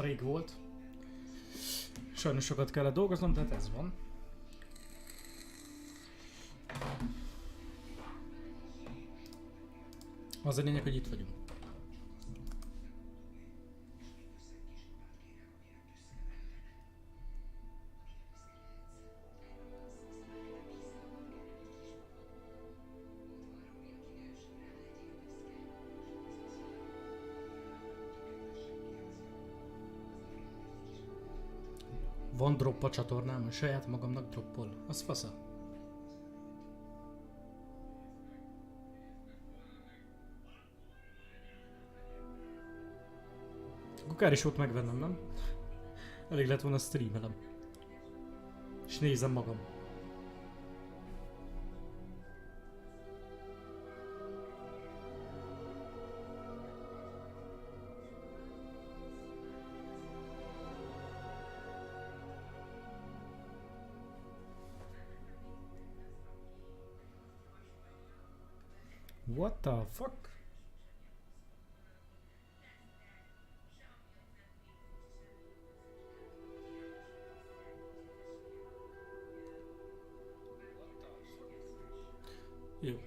rég volt. Sajnos sokat kellett dolgoznom, tehát ez van. Az a lényeg, hogy itt vagyunk. Van drop a csatornám, saját magamnak droppol. Az fasza. Kár is volt megvennem, nem? Elég lett volna streamelem. És nézem magam. What the fuck? Jó.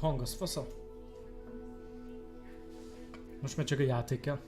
Hang az fasza. Most már csak a játék kell.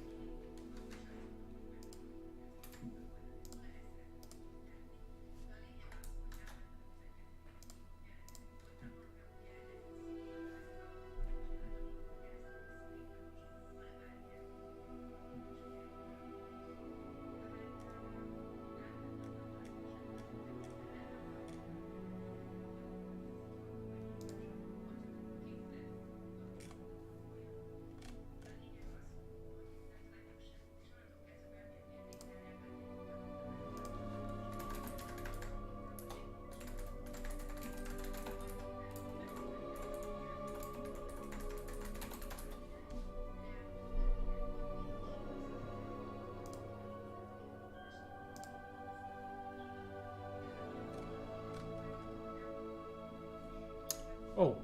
Oh.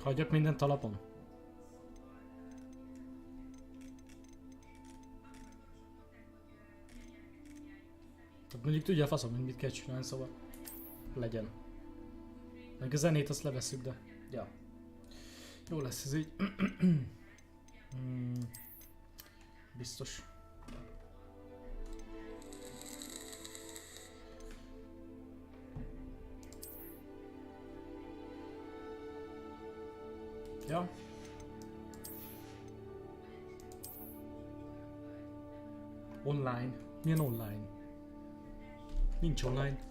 Hagyjak mindent alapon. Tehát mondjuk tudja a faszom, hogy mit kell csinálni, szóval legyen. Meg a zenét azt levesszük, de ja. Jó lesz ez így. Biztos. Ja. Online. Milyen online? Nincs online.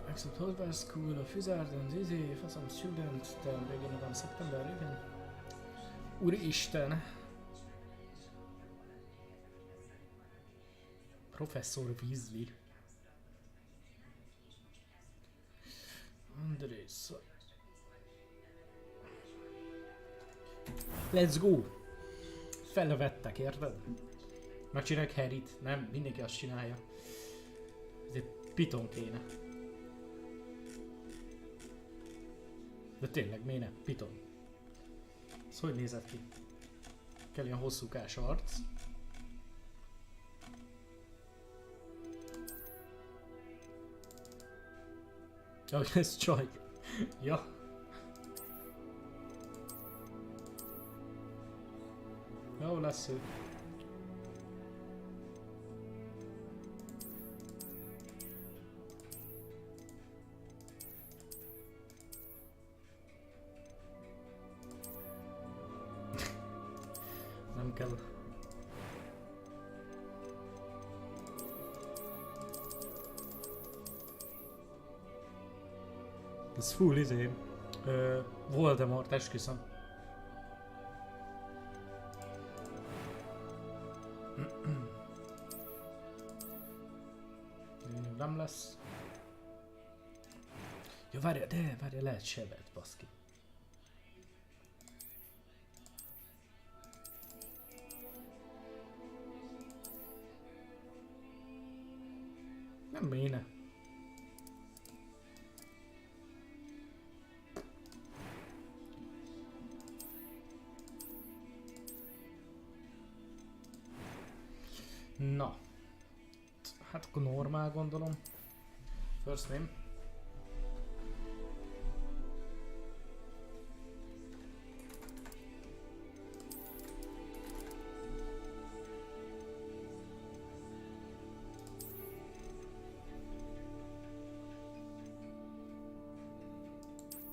Except Hotbar School of Wizard and Easy, faszom student, de végén van szeptember, igen. Úristen! Professzor Weasley. Andrész. Let's go! Felvettek, érted? Megcsinálják Harryt, nem, mindenki azt csinálja. Ezért piton kéne. De tényleg, miért nem? Piton. Ez hogy nézett ki? Kell ilyen hosszúkás arc. Ja, ez csaj. Ja. Jó lesz ő. Nem kell. Ez full izé. Voldemort, esküszöm. nem lesz. Ja, várja, lehet sebet, baszki. Nem méne. Na. Hát akkor normál gondolom. First name.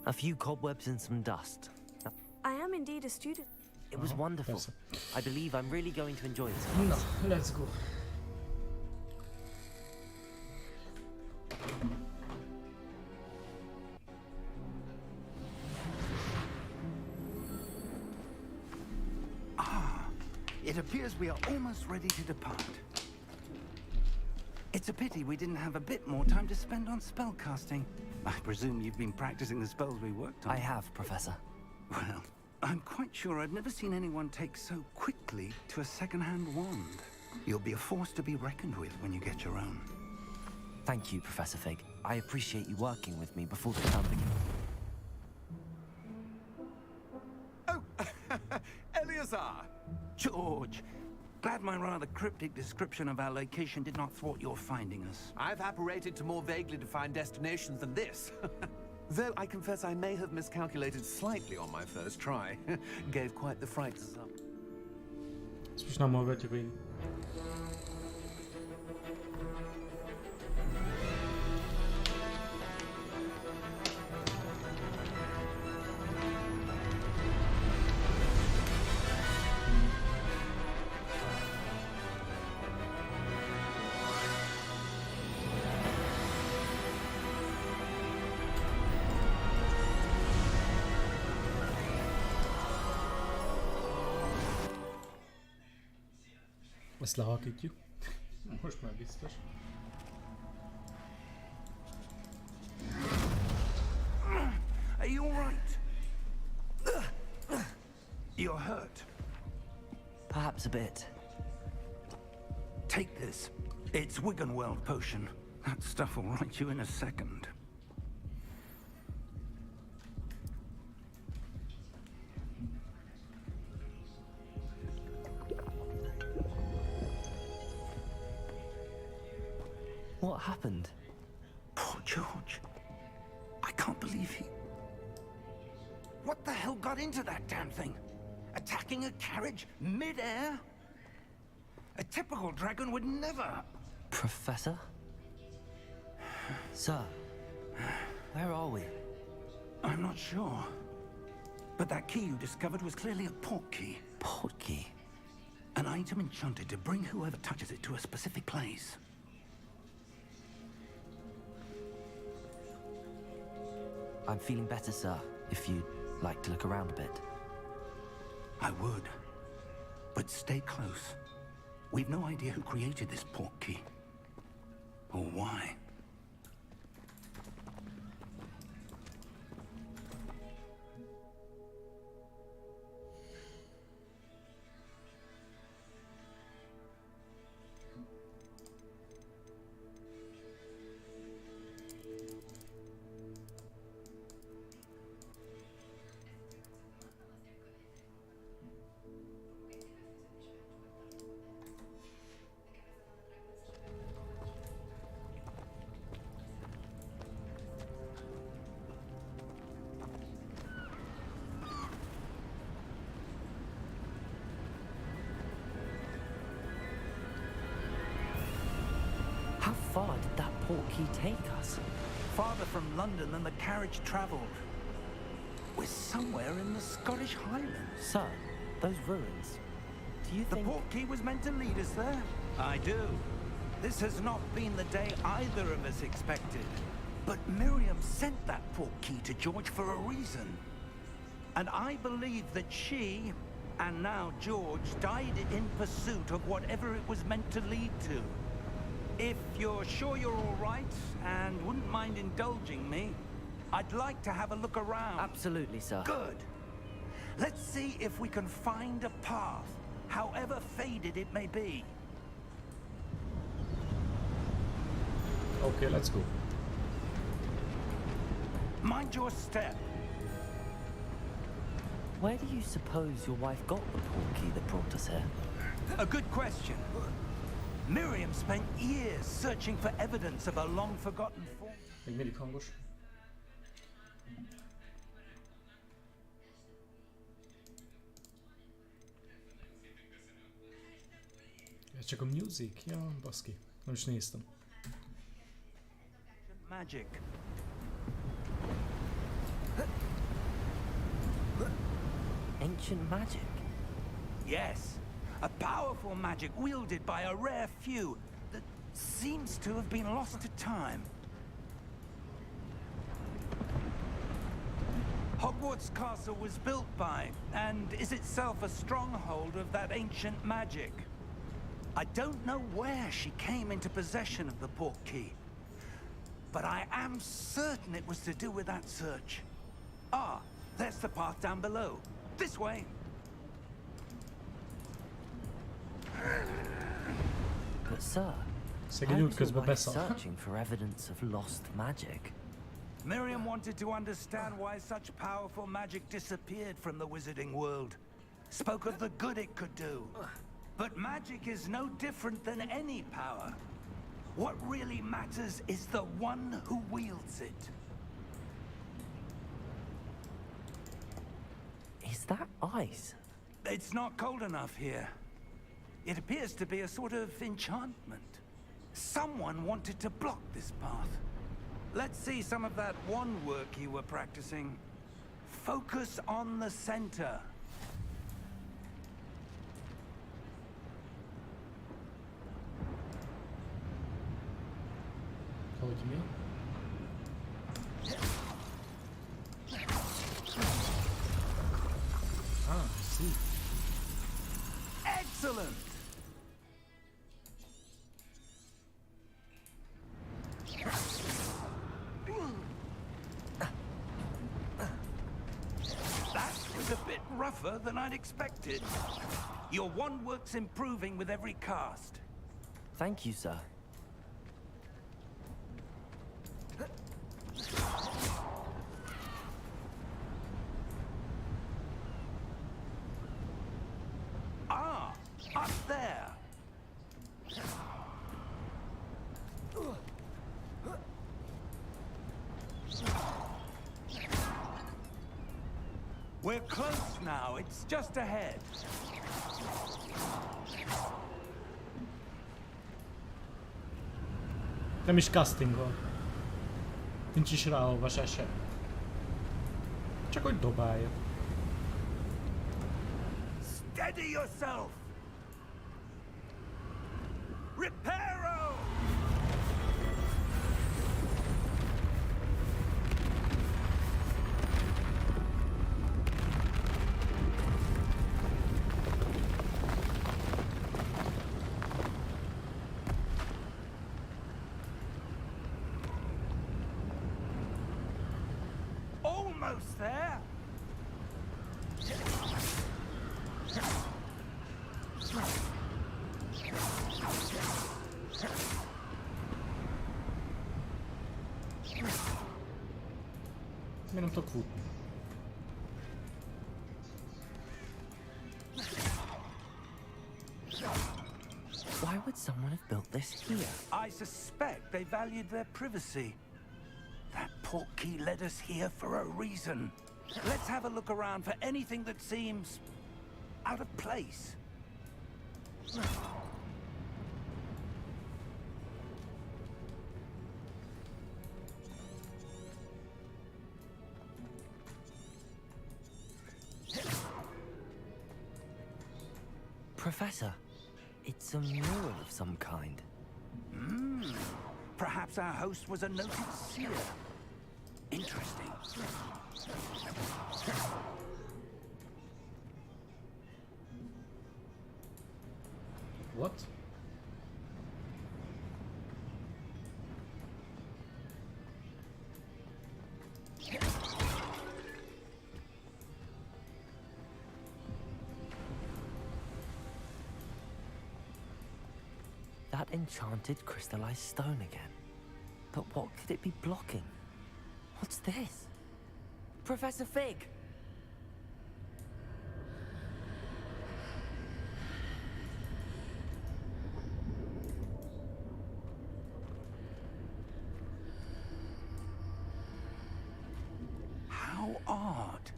A few cobwebs and some dust. I am indeed a student. It was wonderful. Persze. I believe I'm really going to enjoy this Na, class. let's go. It appears we are almost ready to depart. It's a pity we didn't have a bit more time to spend on spellcasting. I presume you've been practicing the spells we worked on. I have, Professor. Well, I'm quite sure I've never seen anyone take so quickly to a second-hand wand. You'll be a force to be reckoned with when you get your own. Thank you, Professor Fig. I appreciate you working with me before the term begins. Oh, Eleazar! George! Glad my rather cryptic description of our location did not thwart your finding us. I've apparated to more vaguely defined destinations than this. Though I confess I may have miscalculated slightly on my first try. Gave quite the fright to some. Ezt most nem hallgatjuk végig. Ezt lehalkítjuk. Most már biztos. Are you all right? You're hurt. Perhaps a bit. Take this. It's Wiggenweld potion. That stuff will right you in a second. What happened? Poor George. I can't believe he... What the hell got into that damn thing? Attacking a carriage mid-air? A typical dragon would never... Professor? Sir, where are we? I'm not sure. But that key you discovered was clearly a port key. Port key? An item enchanted to bring whoever touches it to a specific place. I'm feeling better, sir, if you'd like to look around a bit. I would. But stay close. We've no idea who created this port key. Or why. How far did that port key take us? Farther from London than the carriage traveled. We're somewhere in the Scottish Highlands. Sir, those ruins. Do you The think... port key was meant to lead us there? I do. This has not been the day either of us expected. But Miriam sent that port key to George for a reason. And I believe that she, and now George, died in pursuit of whatever it was meant to lead to. If you're sure you're all right and wouldn't mind indulging me, I'd like to have a look around. Absolutely, sir. Good. Let's see if we can find a path, however faded it may be. Okay, let's go. Mind your step. Where do you suppose your wife got the portkey that brought us here? A good question. Miriam spent years searching for evidence of a long-forgotten form. Még mindig hangos. Ez csak a music? Ja, baszki. Nem is néztem. Magic. Ancient magic? Yes. A powerful magic wielded by a rare few that seems to have been lost to time. Hogwarts Castle was built by, and is itself a stronghold of that ancient magic. I don't know where she came into possession of the portkey, but I am certain it was to do with that search. Ah, there's the path down below. This way. But sir, Szegény how út is your közben wife beszart. searching for evidence of lost magic? Miriam wanted to understand why such powerful magic disappeared from the wizarding world. Spoke of the good it could do. But magic is no different than any power. What really matters is the one who wields it. Is that ice? It's not cold enough here. It appears to be a sort of enchantment. Someone wanted to block this path. Let's see some of that one work you were practicing. Focus on the center. Hogy mi? Ah, sí. Excellent! That was a bit rougher than I'd expected. Your wand work's improving with every cast. Thank you, sir. Ah, up there. We're close now. It's just ahead. Nem is castingol. Nincs is ráolvasás sem. Csak hogy dobálja. Steady yourself. Reparo! Almost there. Miért nem tudok futni? Why would someone have built this here? I suspect they valued their privacy. That portkey led us here for a reason. Let's have a look around for anything that seems out of place. Professor, it's a mural of some kind. Perhaps our host was a noted seer. Interesting. What? That enchanted crystallized stone again. But what could it be blocking? What's this? Professor Fig! How odd.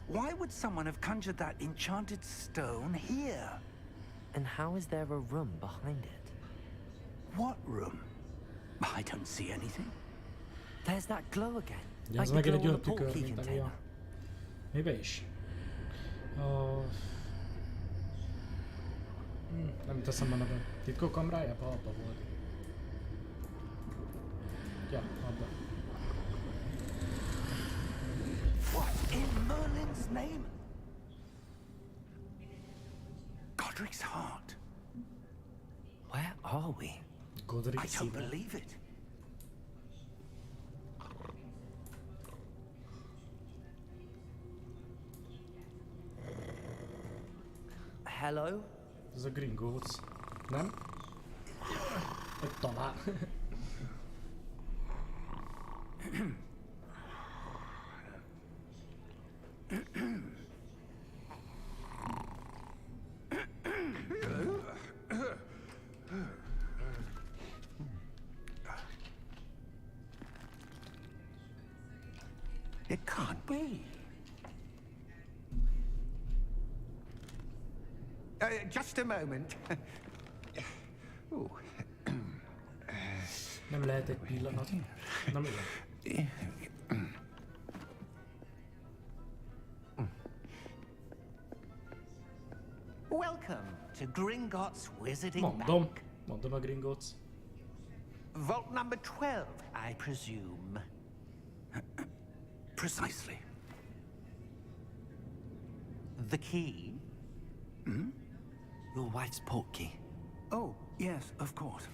Why would someone have conjured that enchanted stone here? And how is there a room behind it? What room? I don't see anything. There's that glow again. Ja, Like ez the megint egy glow on olyan the tükör, portkey mint ami container. a... Mibe is? Nem jut eszembe a neve. Titkok kamrájában? Abba volt. Ja, abba. What in Merlin's name? Godric's heart. Where are we? Godric I don't szíve. believe it. Hello? Ez a Gringotts. Nem? Vagy talán. It can't be. Just a moment. Ooh. Nem lehet egy pillanat. Nem lehet. Welcome to Gringotts Wizarding Mondom. Bank. Mondom a Gringotts. Vault number 12, I presume. Precisely. The key? Your wife's portkey. Oh, yes, of course.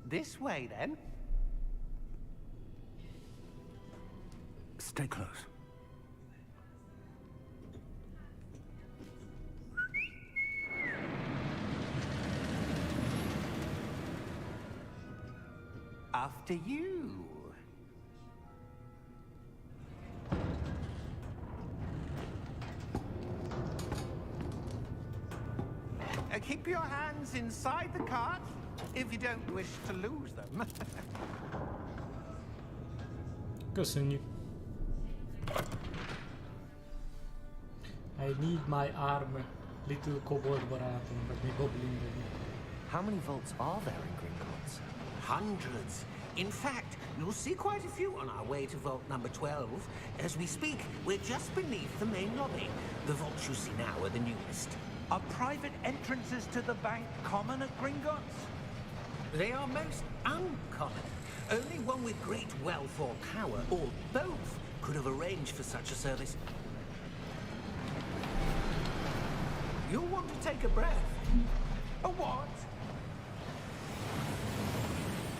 This way, then. Stay close. After you. Keep your hands inside the cart if you don't wish to lose them. Köszönjük. I need my arm, little kobold barátom, vagy még goblin, vagy mi. How many vaults are there in Gringotts? Hundreds. In fact, you'll see quite a few on our way to vault number 12. As we speak, we're just beneath the main lobby. The vaults you see now are the newest. Are private entrances to the bank common at Gringotts? They are most uncommon. Only one with great wealth or power, or both, could have arranged for such a service. You'll want to take a breath. A what?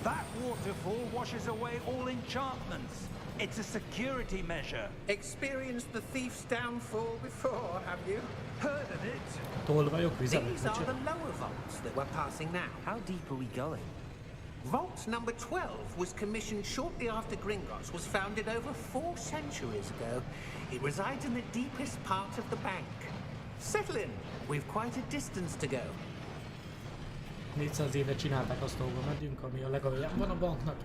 That waterfall washes away all enchantments. It's a security measure. Experienced the thief's downfall before, have you? Heard of it? Tolvajok, vizemek, These are vagy the lower vaults that we're passing now. How deep are we going? Vault number 12 was commissioned shortly after Gringotts was founded over 4 centuries ago. It resides in the deepest part of the bank. Settle in. We've quite a distance to go. 400 éve csinálták azt, ahova megyünk, ami a legalján van a banknak.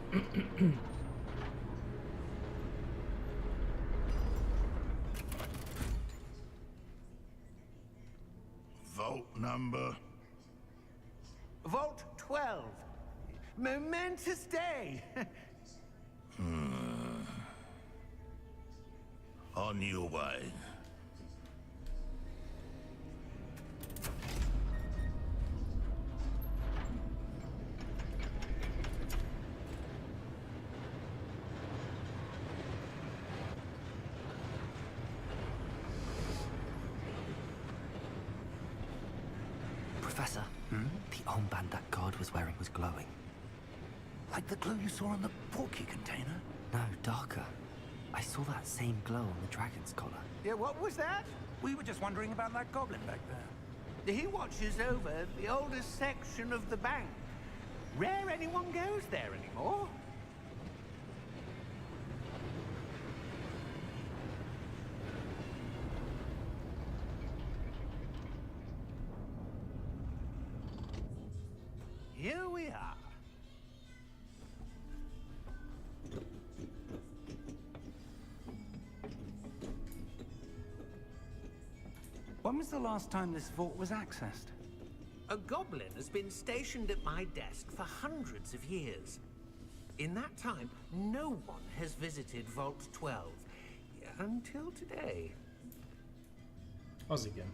Vault number. Vault 12. Momentous day. On your way. Professor, the armband that guard was wearing was glowing. Like the glow you saw on the portkey container? No, darker. I saw that same glow on the dragon's collar. Yeah, what was that? We were just wondering about that goblin back there. He watches over the oldest section of the bank. Rare anyone goes there anymore. Here we are. When was the last time this vault was accessed? A goblin has been stationed at my desk for hundreds of years. In that time, no one has visited Vault 12. Until today. Az igen.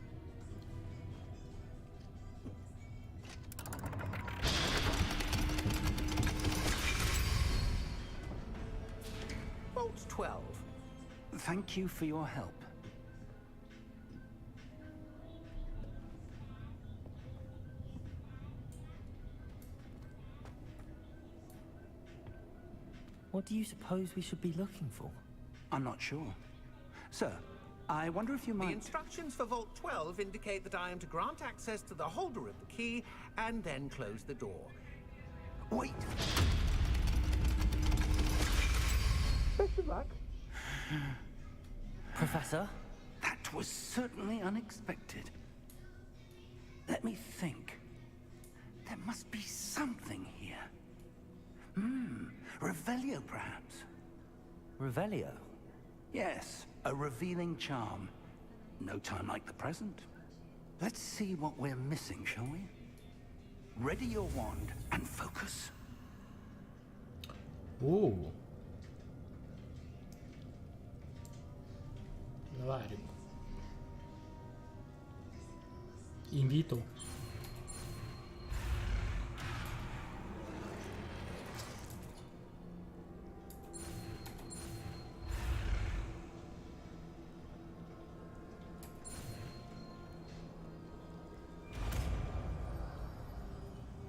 Vault 12. Thank you for your help. What do you suppose we should be looking for? I'm not sure. Sir, I wonder if you The might... instructions for Vault 12 indicate that I am to grant access to the holder of the key and then close the door. Wait! Best of luck. Professor? That was certainly unexpected. Let me think. There must be something here. Revelio, perhaps? Revelio? Yes, a revealing charm. No time like the present. Let's see what we're missing, shall we? Ready your wand and focus. Ó. Na várjunk. Invito.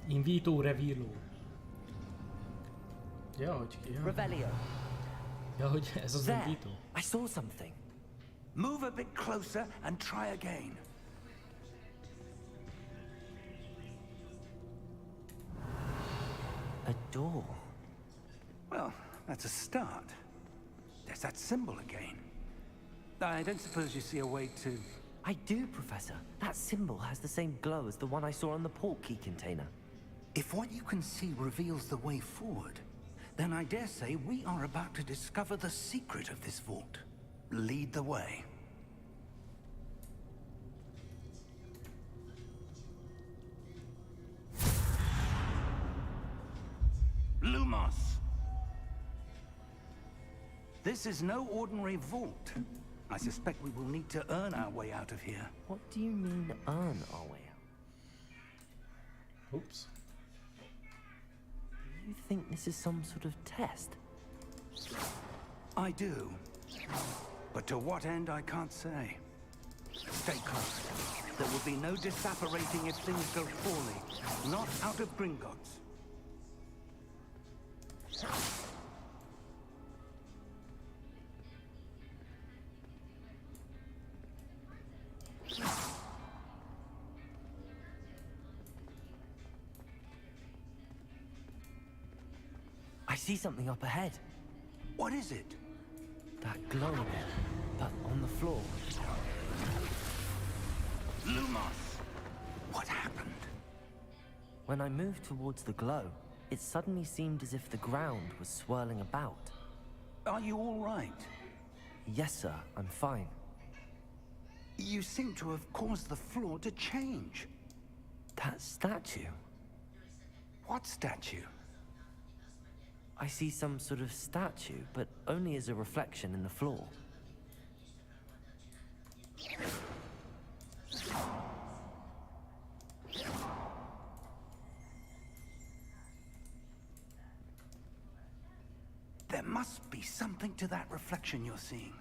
Invito Revilo. Ja, hogy ki? Ja. Revelio. Ja, hogy ez az There! invito. I saw something. Move a bit closer and try again. A door. Well, that's a start. There's that symbol again. I don't suppose you see a way to... I do, Professor. That symbol has the same glow as the one I saw on the port key container. If what you can see reveals the way forward, then I dare say we are about to discover the secret of this vault. Lead the way. Lumos! This is no ordinary vault. I suspect we will need to earn our way out of here. What do you mean, earn our way out? Oops. You think this is some sort of test? I do. But to what end, I can't say. Stay close. There will be no disapparating if things go poorly. Not out of Gringotts. I see something up ahead. What is it? That glow again, but on the floor. Lumos! What happened? When I moved towards the glow, it suddenly seemed as if the ground was swirling about. Are you all right? Yes, sir, I'm fine. You seem to have caused the floor to change. That statue? What statue? I see some sort of statue, but only as a reflection in the floor. There must be something to that reflection you're seeing.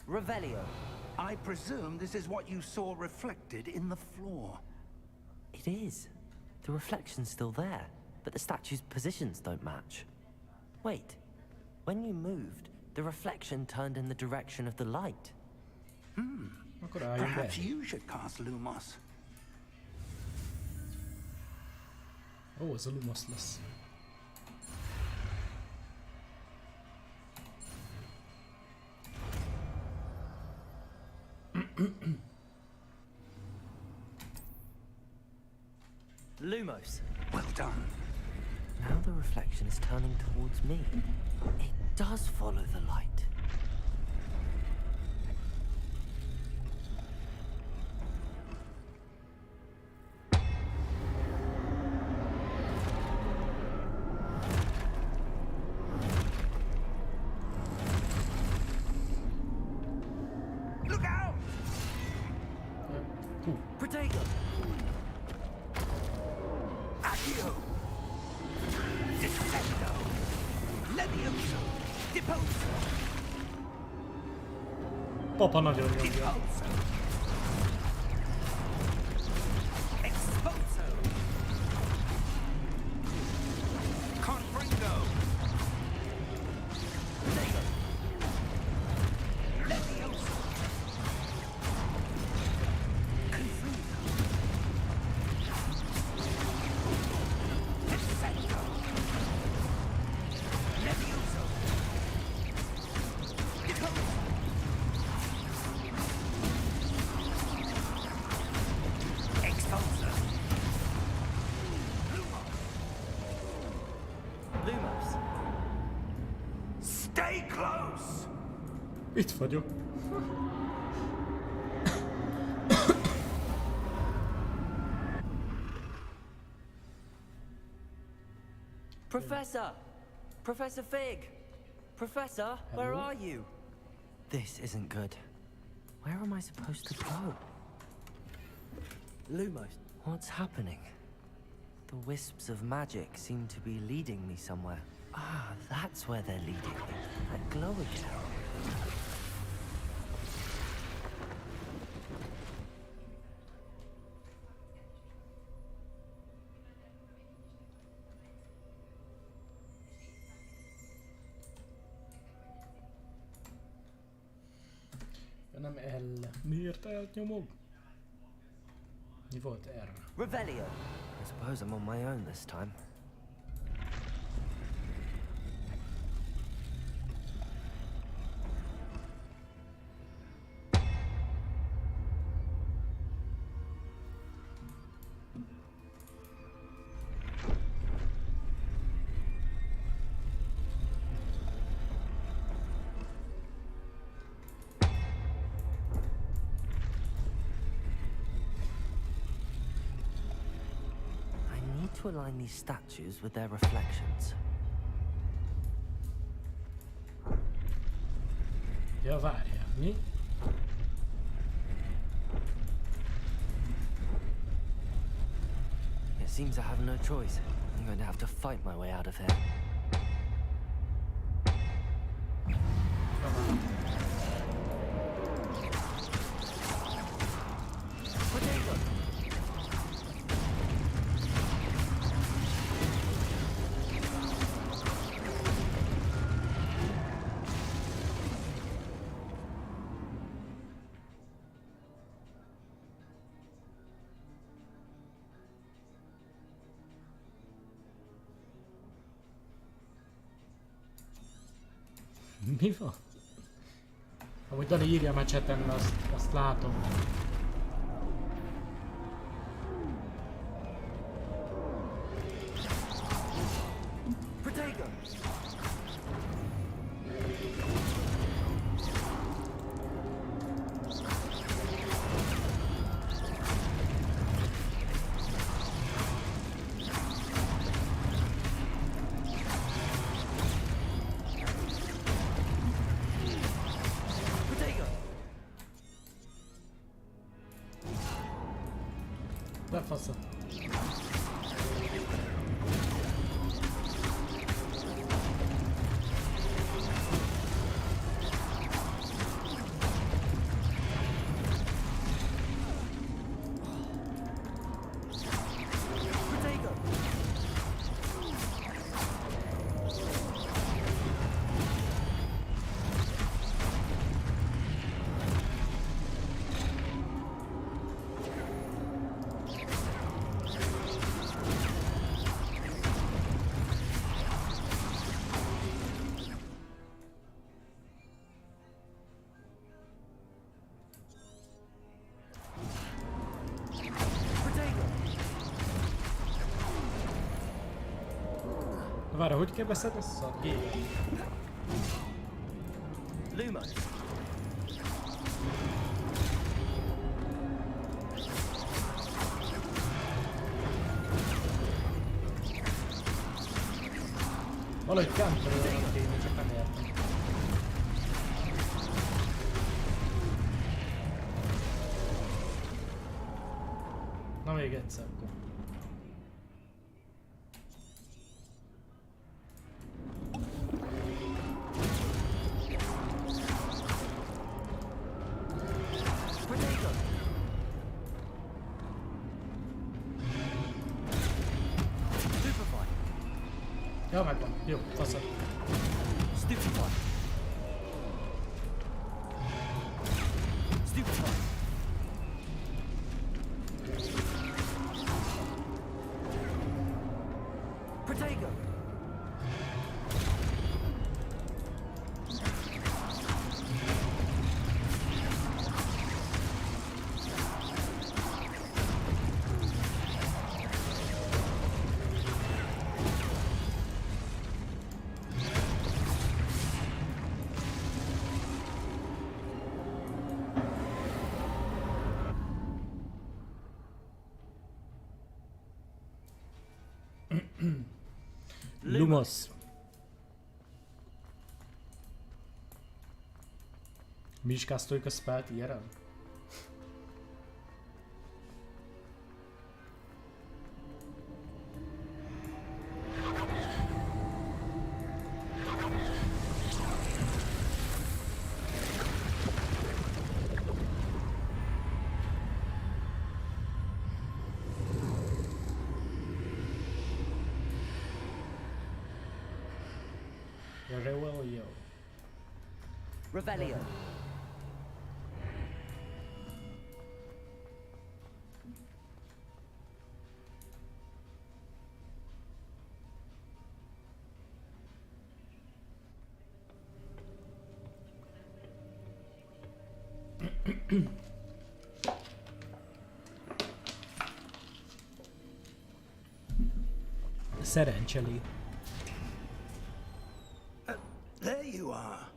Revelio. I presume this is what you saw reflected in the floor. It is. The reflection's still there, but the statue's positions don't match. Wait. When you moved, the reflection turned in the direction of the light. Akkor álljunk be. Perhaps you should cast Lumos. Ó, ez a Lumos lesz. Lumos. Well done. Now the reflection is turning towards me. It does follow the light. Look out! Protego! Accio! Dissecto! Levioso! Deposo! Papa nagyon nyomja. Deposo! Exposo! Confringo! Protego! Levioso! Confringo! Dissecto! Levioso! Deposo! Exposo! Lumos. Stay close! Itt vagyok. Professor! Professor Fig! Professor, where Hello? are you? This isn't good. Where am I supposed to go? Lumos. What's happening? The wisps of magic seem to be leading me somewhere. Ah, that's where they're leading me. That glow again. Ja, nem L. Miért elnyomog? Mi volt R? Revelio. I suppose I'm on my own this time. To align these statues with their reflections. Ja, várjál, mi? It seems I have no choice. I'm going to have to fight my way out of here. Potato! Mi van? Amúgy Dani írja már chaten, azt látom. Protego! Befasza. Protego! Várj, hogy kell beszedni ezt a gépet? Lumos. Valahogy counterolnak kéne, csak nem értem. Na még egyszer akkor. Ja, megvan. Jó, faszad. Stupefy. Stupefy. Protego. Lumos. Mi is kasztoljuk a spelt ilyenre? Revelio. Revelio. Szerencseli. There you are.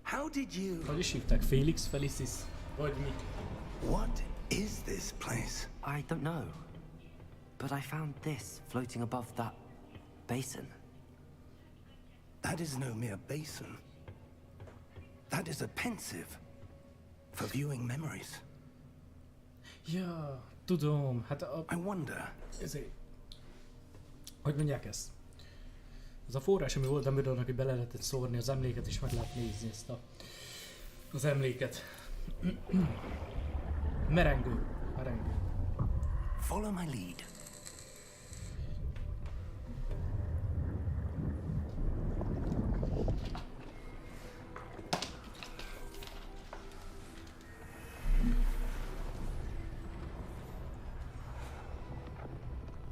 How did you... Hogy is hívták? Felix Felicis? Vagy mi? What is this place? I don't know. But I found this floating above that basin. That is no mere basin. That is a pensive for viewing memories. Ja, tudom. Hát a... I wonder. Ezért... Hogy mondják ezt? Az a forrás, ami volt Dumbledore-nak, hogy bele lehetett szórni az emléket, és meg lehet nézni ezt az emléket. Merengő. Merengő. Follow my lead.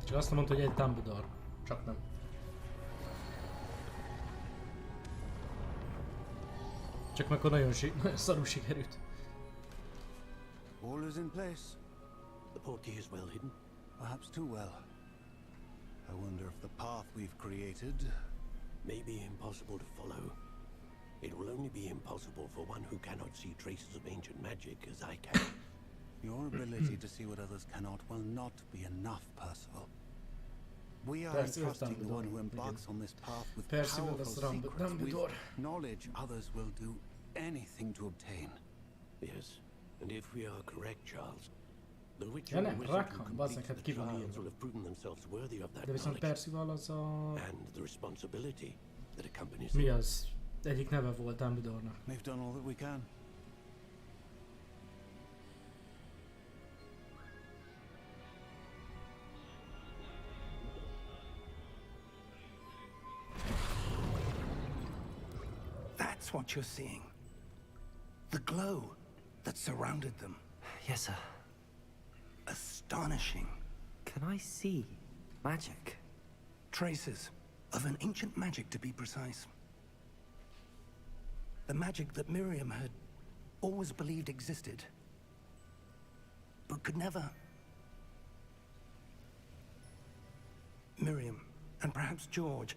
Csak azt mondta, hogy egy Dumbledore. Csak nem. Csak meg akkor nagyon szarul sikerült. All is in place. The portkey is well hidden. Perhaps too well. I wonder if the path we've created... May be impossible to follow. It will only be impossible for one who cannot see traces of ancient magic as I can. Your ability to see what others cannot will not be enough, Percival. We are Percival entrusting the one who Dumbledore, embarks on this path with Percival powerful secrets, Dumbledore. with knowledge others will do anything to obtain. Yes, and if we are correct, Charles, the witch Ja and nem, wizard who Rackham, bazzeg, completes hát the ki van trials írva. will have proven themselves worthy of that De viszont knowledge Percival az a... and the responsibility that accompanies Mi it. az? Egyik neve volt Dumbledore-nak. We've done all that we can. That's what you're seeing. The glow that surrounded them. Yes, sir. Astonishing. Can I see magic? Traces of an ancient magic, to be precise. The magic that Miriam had always believed existed, but could never. Miriam and perhaps George,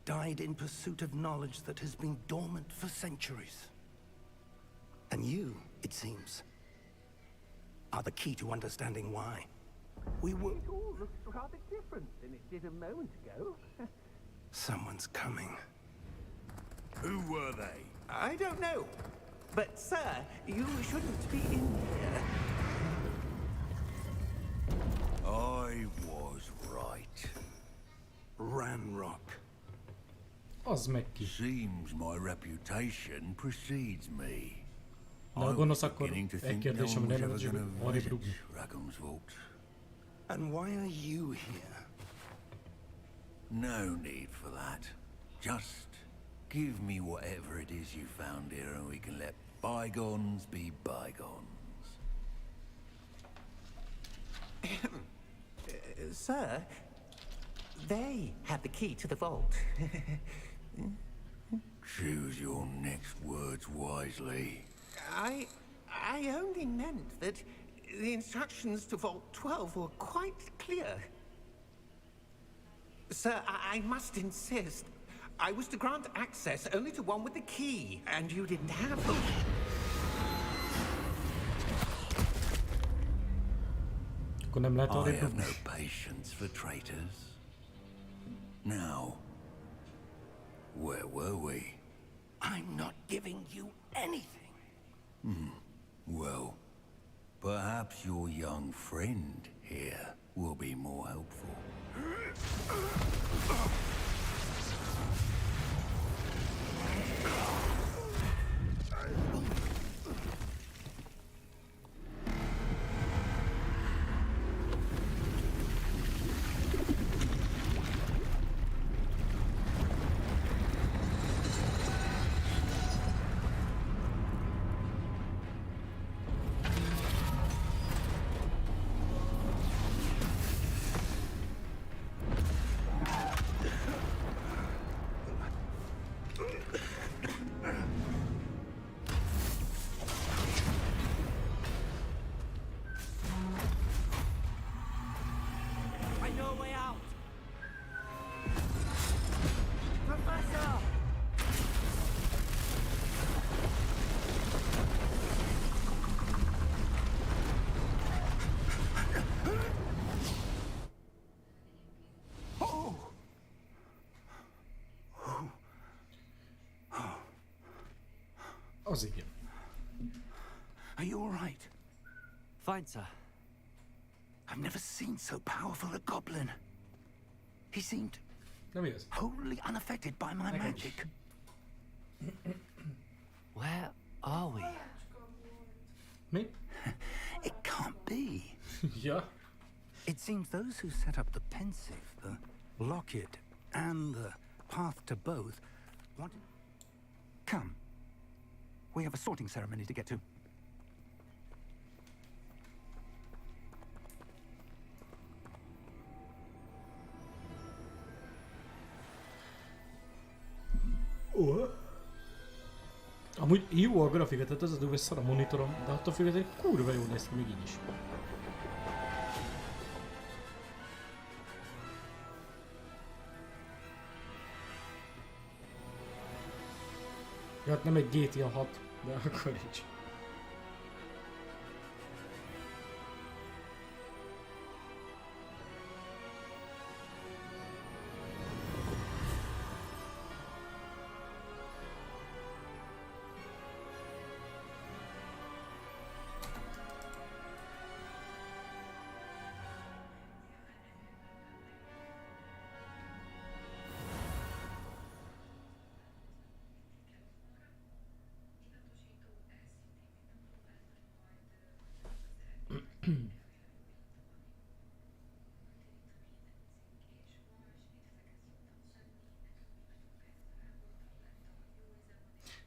died in pursuit of knowledge that has been dormant for centuries. And you, it seems, are the key to understanding why. We were... It all looks rather different than it did a moment ago. Someone's coming. Who were they? I don't know. But, sir, you shouldn't be in here. I was right. Ranrock. Az meg ki. Seems my reputation precedes me. De a gonosz akkor egy kérdés, ami nem az, hogy arrébb rúgni. Rackham's Vault. And why are you here? No need for that. Just give me whatever it is you found here and we can let bygones be bygones. Sir, they have the key to the vault. Choose your next words wisely. I only meant that the instructions to Vault 12 were quite clear. Sir, I must insist. I was to grant access only to one with the key, and you didn't have them. Akkor nem lehet I arrébb have rúgni. no patience for traitors. Now, where were we? I'm not giving you anything. Well, perhaps your young friend here will be more helpful. I know a way out. Professor! Az igen. Are you all right? Fine, sir. I've never seen so powerful a goblin. He seemed Nem igaz? wholly unaffected by my magic. Where are we? Mi? It can't be. Ja. It seems those who set up the pensive, the locket, and the path to both wanted... Come. We have a sorting ceremony to get to. Amúgy jó a grafika, tehát az a dolog, hogy szar a monitorom, de attól függetlenül kurva jól néz ki még így is. Ja, hát nem egy GTA 6, de akkor is.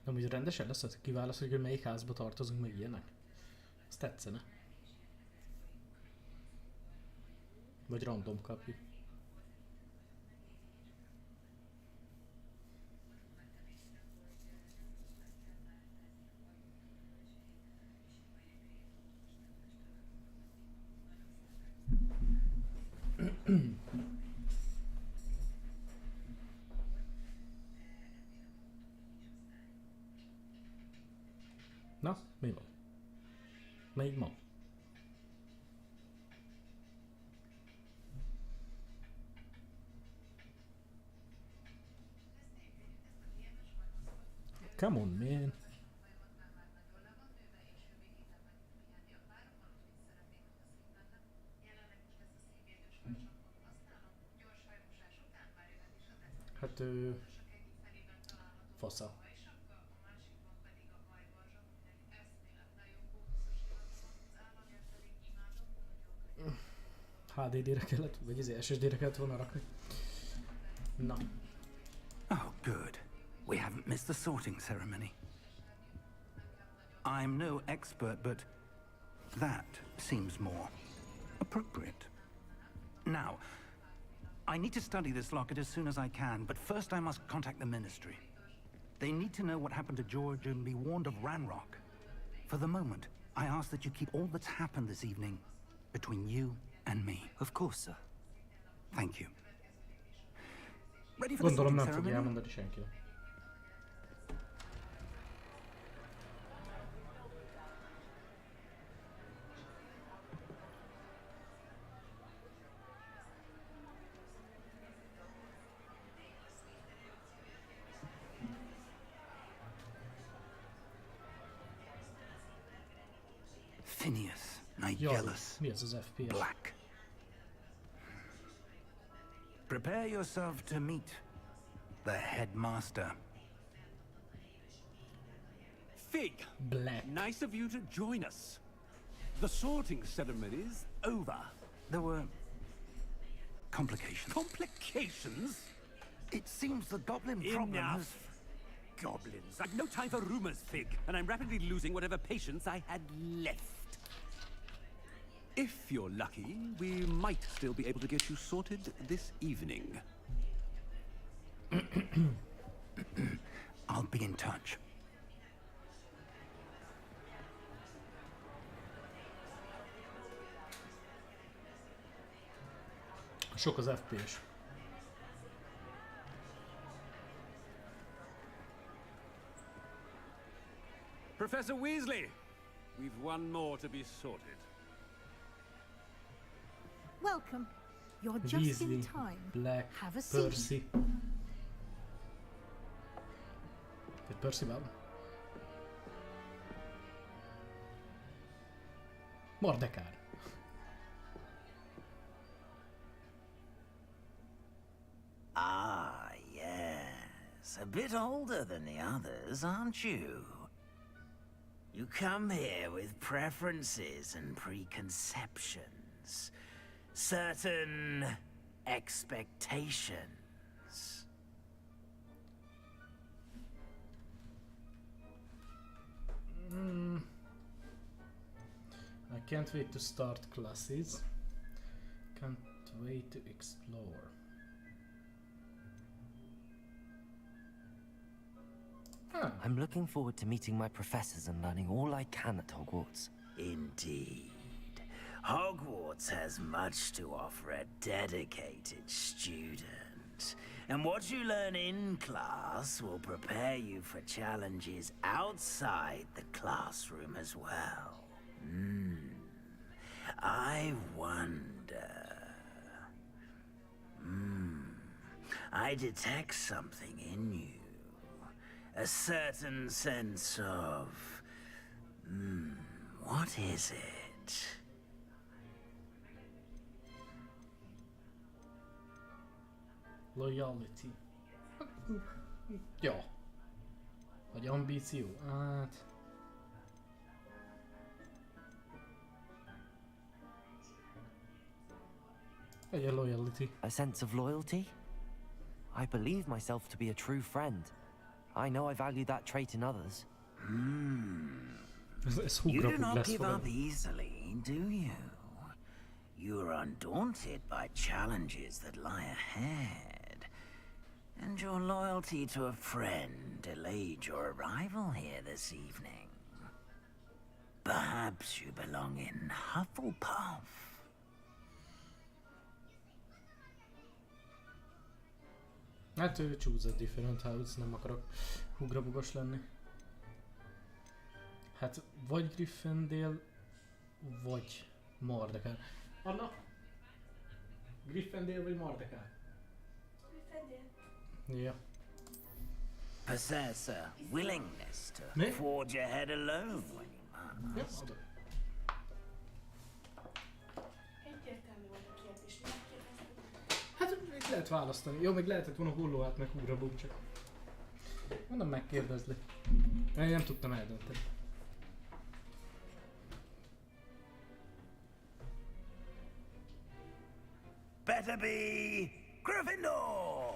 De amúgy rendesen lesz, hogy kiválaszoljuk, hogy melyik házba tartozunk, meg ilyenek. Ez tetszene. Vagy random kapjuk. Na, mi van? Még ma? Come on, man. Hát ő... fasza. HDD-re kellett, vagy SSD-re kellett volna rakni. Na. Oh, good. We haven't missed the sorting ceremony. I'm no expert, but that seems more appropriate. Now, I need to study this locket as soon as I can, but first I must contact the Ministry. They need to know what happened to George and be warned of Ranrock. For the moment, I ask that you keep all that's happened this evening between you and me. Of course, sir. Thank you. Ready for the Gondolom sorting nem fogja ceremony? elmondani senkinek. Phineas, Jaj, Nigellus, mi ez az FPS? Black. Prepare yourself to meet the headmaster. Fig! Black. Nice of you to join us. The sorting ceremony's over. There were complications. Complications? It seems the goblin problem has... Enough! Goblins. I've no time for rumors, Fig, and I'm rapidly losing whatever patience I had left. If you're lucky, we might still be able to get you sorted this evening. I'll be in touch. Sok az FPS. Professor Weasley, we've one more to be sorted. Welcome. You're just in Weasley, time. Black, Have a seat. Percy. Egy Percy van? Mordekár. Ah, yes. A bit older than the others, aren't you? You come here with preferences and preconceptions. Certain expectations. I can't wait to start classes. Can't wait to explore. Ah, I'm looking forward to meeting my professors and learning all I can at Hogwarts. Indeed. Hogwarts has much to offer a dedicated student. And what you learn in class will prepare you for challenges outside the classroom as well. I wonder... I detect something in you. A certain sense of... what is it? loyalty. Ja. Vagy ambíció. Hát... Egy loyalty. A sense of loyalty? I believe myself to be a true friend. I know I value that trait in others. Ez You húgra do fog not lesz give up valami. easily, do you? You are undaunted by challenges that lie ahead. And your loyalty to a friend delayed your arrival here this evening. Perhaps you belong in Hufflepuff. Hát ő choose a different house, nem akarok hugrabugos lenni. Hát vagy Gryffindor, vagy Mordekár. Anna? Gryffindor vagy Mordekár? Gryffindor. Ja. Possess a willingness to Me? forge ahead alone when you Ja, must. oda. Hát itt lehet választani. Jó, még lehetett volna hullóát meg húrabúk, csak mondom megkérdezli. Én nem tudtam eldönteni. Better be Gryffindor!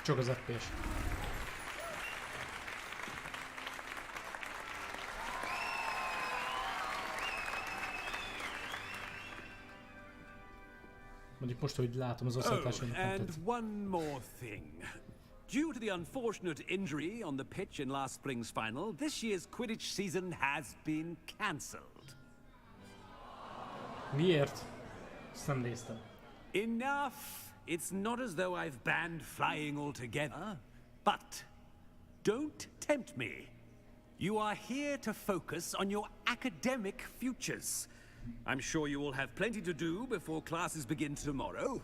Csak az FPS. Mondjuk most, hogy látom az osztálytársaim, nem and tetszik. one more thing. Due to the unfortunate injury on the pitch in last spring's final, this year's Quidditch season has been cancelled. Miért? Ezt nem néztem. Enough! It's not as though I've banned flying altogether. But don't tempt me. You are here to focus on your academic futures. I'm sure you will have plenty to do before classes begin tomorrow.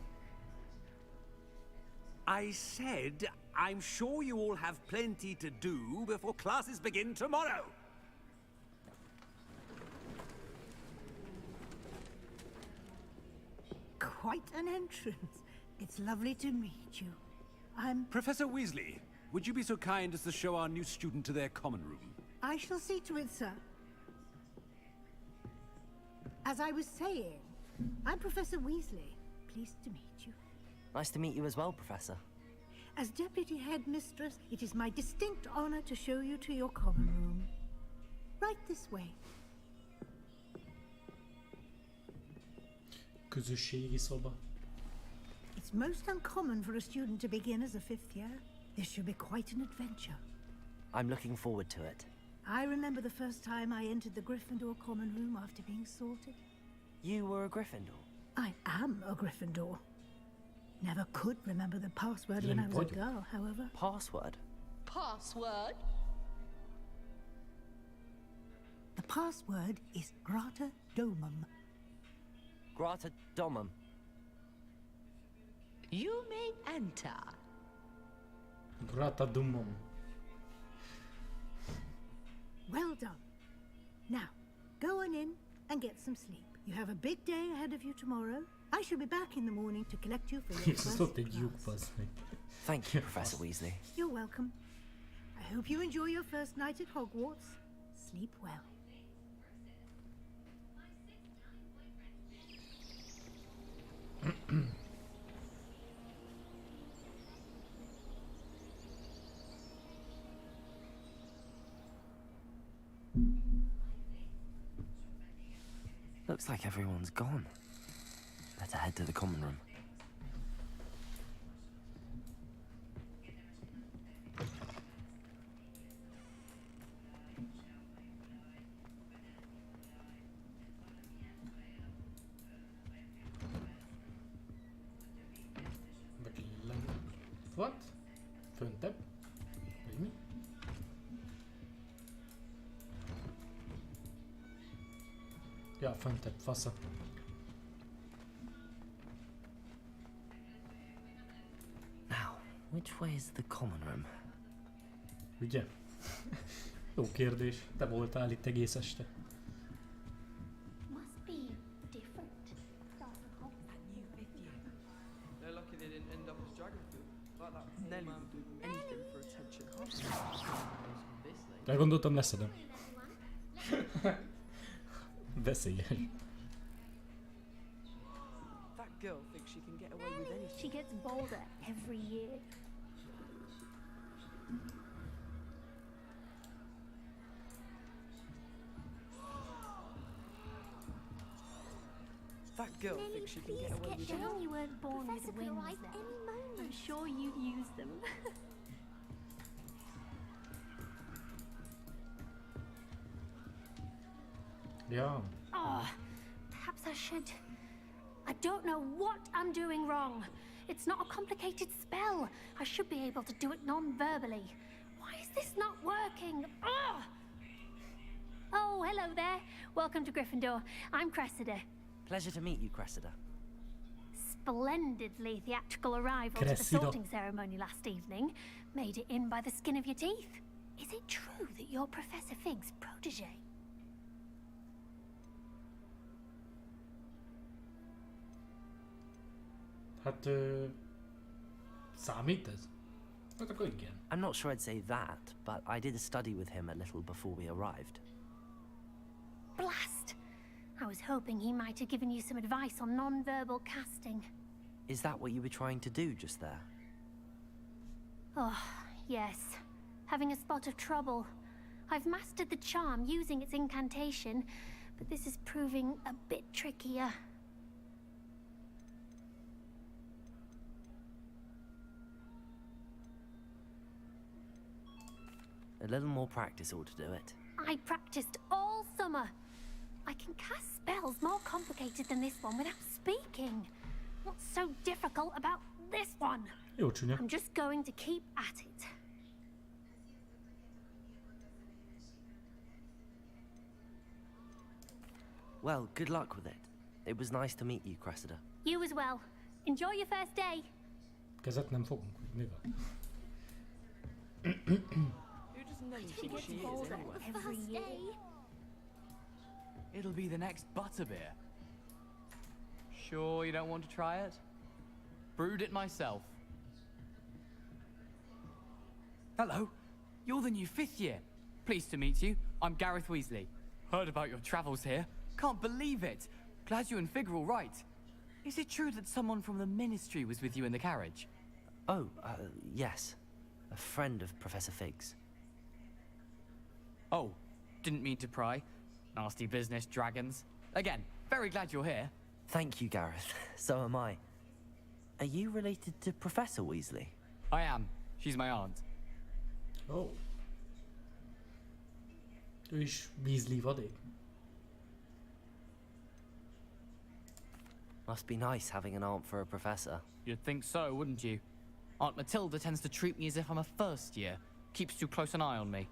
I said, I'm sure you all have plenty to do before classes begin tomorrow. Quite an entrance. It's lovely to meet you. I'm... Professor Weasley, would you be so kind as to show our new student to their common room? I shall see to it, sir. As I was saying, I'm Professor Weasley. Pleased to meet you. Nice to meet you as well, Professor. As Deputy Headmistress, it is my distinct honor to show you to your common room. Right this way. Közösségi szoba. It's most uncommon for a student to begin as a fifth year. This should be quite an adventure. I'm looking forward to it. I remember the first time I entered the Gryffindor common room after being sorted. You were a Gryffindor? I am a Gryffindor. Never could remember the password when I was a girl, however. Password? Password? The password is Grata Domum. Grata Domum. You may enter. Grata Dumum. Well done. Now, go on in and get some sleep. You have a big day ahead of you tomorrow. I shall be back in the morning to collect you for your first class. Thank you, Professor Weasley. You're welcome. I hope you enjoy your first night at Hogwarts. Sleep well. Looks like everyone's gone. Better head to the common room. What? Föntebb? Vagy mi? Ja, föntebb, fasza. Now, which way is the common room? Ugye? Jó kérdés. Te voltál itt egész este. Must be different. They're lucky they didn't end up as dragon food. Like that Nelly man would do anything for attention. Elgondoltam, leszedem. Veszélyes. That girl thinks she can get away with anything. She gets bolder every year. That girl thinks she can get away with anything. Down. You weren't born with wings then. Any moment. I'm sure you'd use them. Ja. Oh, perhaps I should. I don't know what I'm doing wrong. It's not a complicated spell. I should be able to do it non-verbally. Why is this not working? Ugh! Oh, hello there. Welcome to Gryffindor. I'm Cressida. Pleasure to meet you, Cressida. Splendidly theatrical arrival to the sorting ceremony last evening. Made it in by the skin of your teeth. Is it true that you're Professor Fig's protege? Hát... számít ez? Hát akkor igen. I'm not sure I'd say that, but I did study with him a little before we arrived. Blast! I was hoping he might have given you some advice on non-verbal casting. Is that what you were trying to do just there? Oh, yes. Having a spot of trouble. I've mastered the charm using its incantation, but this is proving a bit trickier. A little more practice ought to do it. I practiced all summer. I can cast spells more complicated than this one without speaking. What's so difficult about this one? Jó csúnya. I'm just going to keep at it. Well, good luck with it. It was nice to meet you, Cressida. You as well. Enjoy your first day. Kezet nem fogunk, mi van? Who doesn't know she is anyway? Every year. It'll be the next butterbeer. Sure you don't want to try it? Brewed it myself. Hello, you're the new 5th year. Pleased to meet you. I'm Gareth Weasley. Heard about your travels here. Can't believe it. Glad you and Fig are all right. Is it true that someone from the Ministry was with you in the carriage? Oh, yes. A friend of Professor Fig's. Oh, didn't mean to pry. Nasty business, dragons. Again, very glad you're here. Thank you, Gareth. So am I. Are you related to Professor Weasley? I am. She's my aunt. Oh. Ő is Weasley vadék. Must be nice having an aunt for a professor. You'd think so, wouldn't you? Aunt Matilda tends to treat me as if I'm a first year. Keeps too close an eye on me.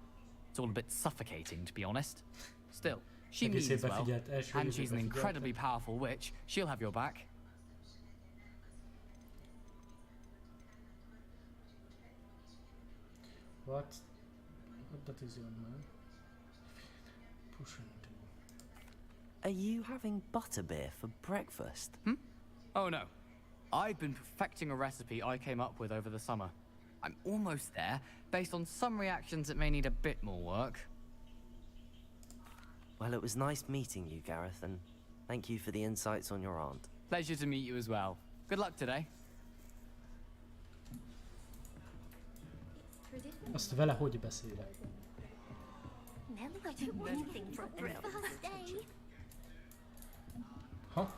It's all a bit suffocating, to be honest. Still, she means well. And she's an incredibly powerful witch. She'll have your back. What that is your man? Push into. Are you having butterbeer for breakfast? Oh no. I've been perfecting a recipe I came up with over the summer. I'm almost there, based on some reactions that may need a bit more work. Well, it was nice meeting you, Gareth, and thank you for the insights on your aunt. Pleasure to meet you as well. Good luck today. Azt vele hogy beszélek? Never got to do anything for a thrill. First day. Ha?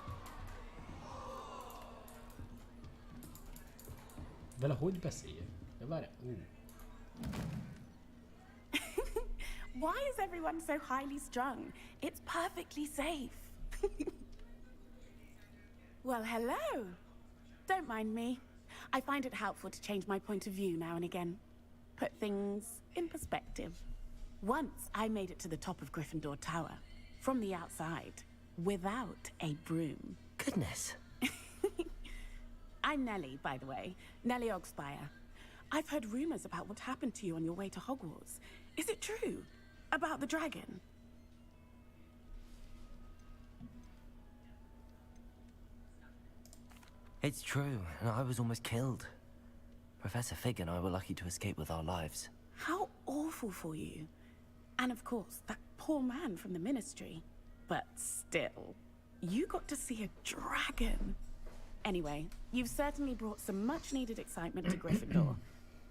Vele hogy beszéljek? De várj, Why is everyone so highly strung? It's perfectly safe. Well, hello. Don't mind me. I find it helpful to change my point of view now and again. Put things in perspective. Once I made it to the top of Gryffindor Tower, from the outside, without a broom. Goodness. I'm Nellie, by the way. Nellie Ogspire. I've heard rumors about what happened to you on your way to Hogwarts. Is it true? About the dragon? It's true, and I was almost killed. Professor Fig and I were lucky to escape with our lives. How awful for you. And of course, that poor man from the Ministry. But still, you got to see a dragon. Anyway, you've certainly brought some much-needed excitement to Gryffindor.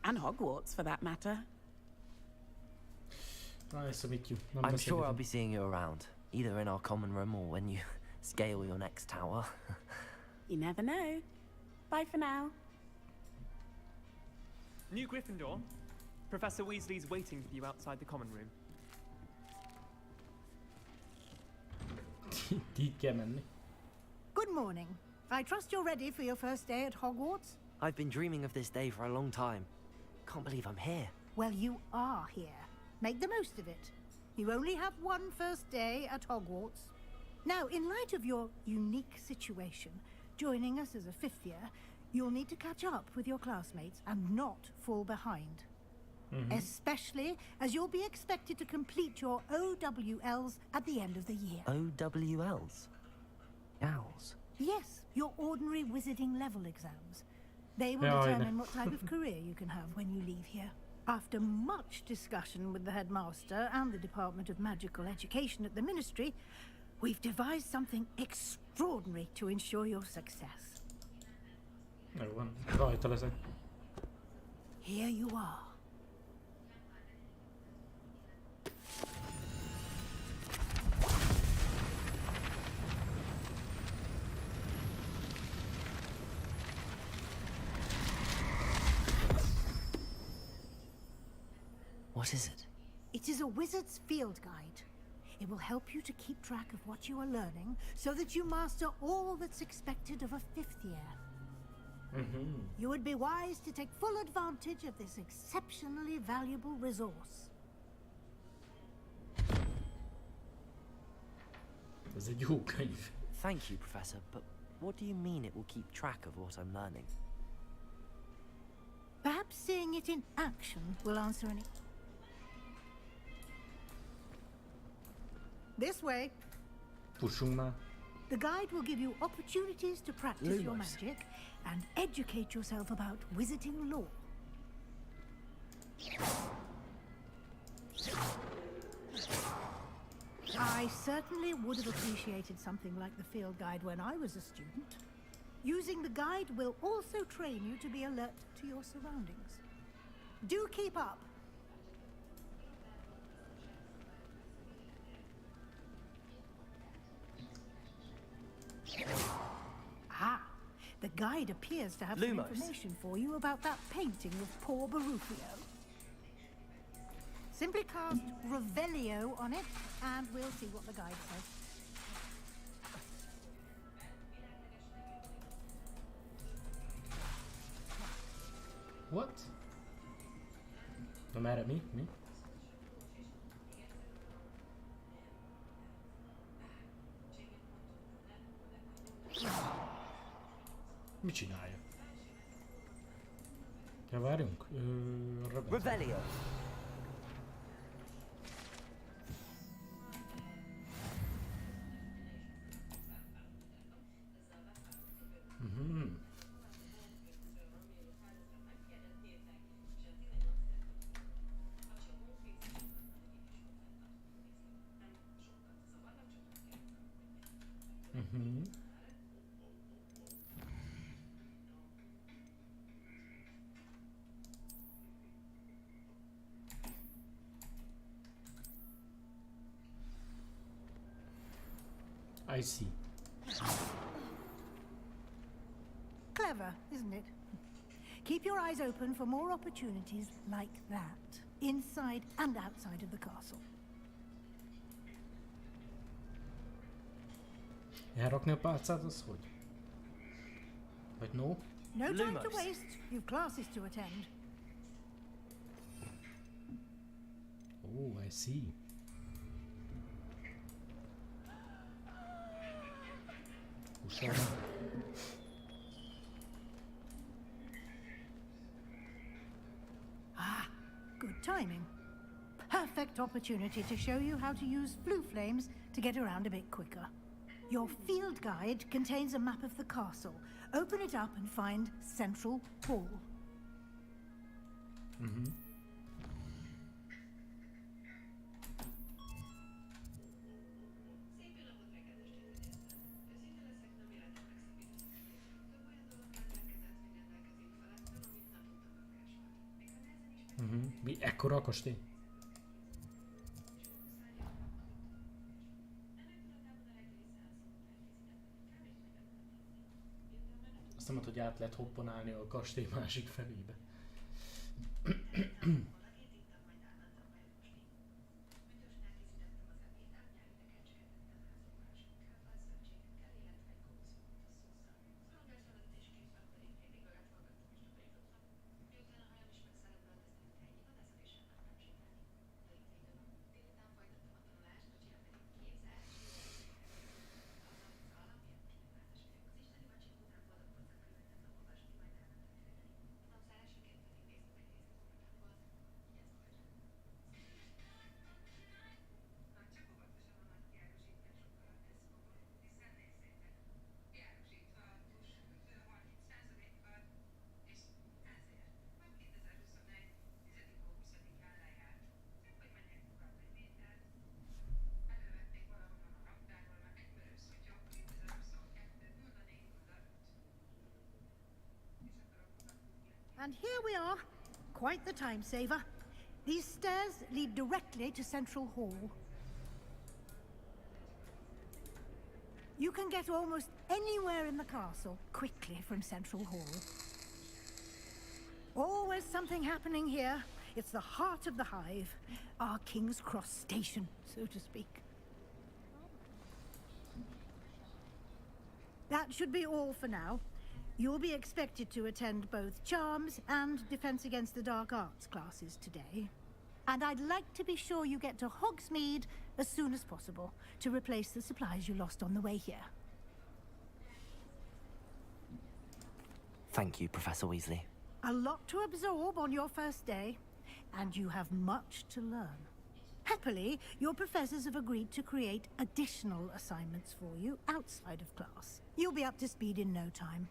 And Hogwarts, for that matter. Nice to meet you. I'm sure I'll be seeing you around, either in our common room or when you scale your next tower. You never know. Bye for now. New Gryffindor. Professor Weasley's waiting for you outside the common room. Good morning. I trust you're ready for your first day at Hogwarts? I've been dreaming of this day for a long time. Can't believe I'm here. Well, you are here. Make the most of it. You only have one first day at Hogwarts. Now, in light of your unique situation, joining us as a fifth year, you'll need to catch up with your classmates and not fall behind. Especially as you'll be expected to complete your OWLs at the end of the year. OWLs? Owls? Yes, your ordinary wizarding level exams. They will determine what type of career you can have when you leave here. After much discussion with the headmaster and the Department of Magical Education at the Ministry, we've devised something extraordinary to ensure your success. Here you are. What is it? It is a wizard's field guide. It will help you to keep track of what you are learning so that you master all that's expected of a fifth year. You would be wise to take full advantage of this exceptionally valuable resource. Thank you, Professor, but what do you mean it will keep track of what I'm learning? Perhaps seeing it in action will answer any... This way. The guide will give you opportunities to practice your magic and educate yourself about wizarding lore. I certainly would have appreciated something like the field guide when I was a student. Using the guide will also train you to be alert to your surroundings. Do keep up. Ah, the guide appears to have some information for you about that painting of poor Baruchio. Simply cast Revelio on it, and we'll see what the guide says. What? No mad at me? Me? Mit csinálja? Ja, várjunk. Revelio. I see. Clever, isn't it? Keep your eyes open for more opportunities like that, inside and outside of the castle. Elrakni a pálcát, az hogy? Vagy no? No time to waste. You've classes to attend. Oh, I see. Ah, good timing. Perfect opportunity to show you how to use flue flames to get around a bit quicker. Your field guide contains a map of the castle. Open it up and find Central Hall. Mi ekkora a kastély? Azt nem mondta, hogy át lehet hopponálni a kastély másik felébe. And here we are. Quite the time saver. These stairs lead directly to Central Hall. You can get almost anywhere in the castle quickly from Central Hall. Always something happening here. It's the heart of the hive. Our King's Cross station, so to speak. That should be all for now. You'll be expected to attend both Charms and Defense Against the Dark Arts classes today. And I'd like to be sure you get to Hogsmeade as soon as possible to replace the supplies you lost on the way here. Thank you, Professor Weasley. A lot to absorb on your first day, and you have much to learn. Happily, your professors have agreed to create additional assignments for you outside of class. You'll be up to speed in no time.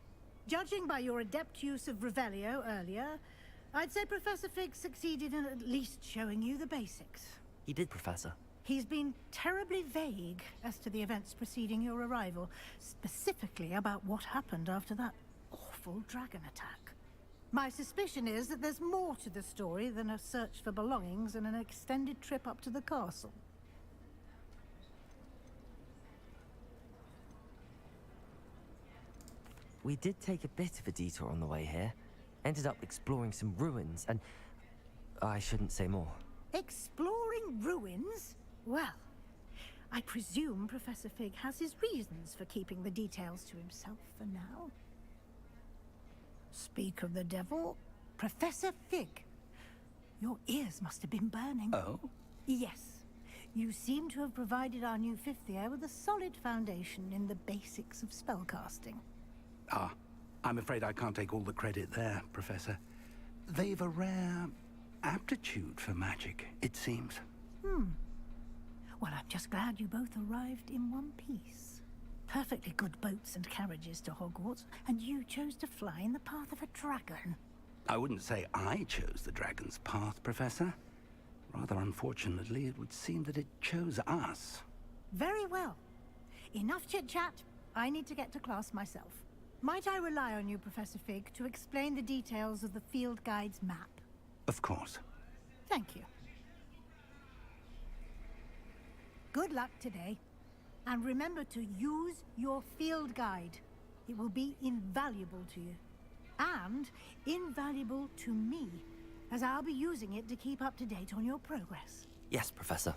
Judging by your adept use of Revelio earlier, I'd say Professor Fig succeeded in at least showing you the basics. He did, Professor. He's been terribly vague as to the events preceding your arrival, specifically about what happened after that awful dragon attack. My suspicion is that there's more to the story than a search for belongings and an extended trip up to the castle. We did take a bit of a detour on the way here. Ended up exploring some ruins, and I shouldn't say more. Exploring ruins? Well, I presume Professor Fig has his reasons for keeping the details to himself for now. Speak of the devil, Professor Fig. Your ears must have been burning. Oh? Yes. You seem to have provided our new fifth year with a solid foundation in the basics of spellcasting. Ah, I'm afraid I can't take all the credit there, Professor. They've a rare aptitude for magic, it seems. Well, I'm just glad you both arrived in one piece. Perfectly good boats and carriages to Hogwarts, and you chose to fly in the path of a dragon. I wouldn't say I chose the dragon's path, Professor. Rather unfortunately, it would seem that it chose us. Very well. Enough chit-chat. I need to get to class myself. Might I rely on you, Professor Fig, to explain the details of the field guide's map? Of course. Thank you. Good luck today. And remember to use your field guide. It will be invaluable to you. And invaluable to me, as I'll be using it to keep up to date on your progress. Yes, Professor.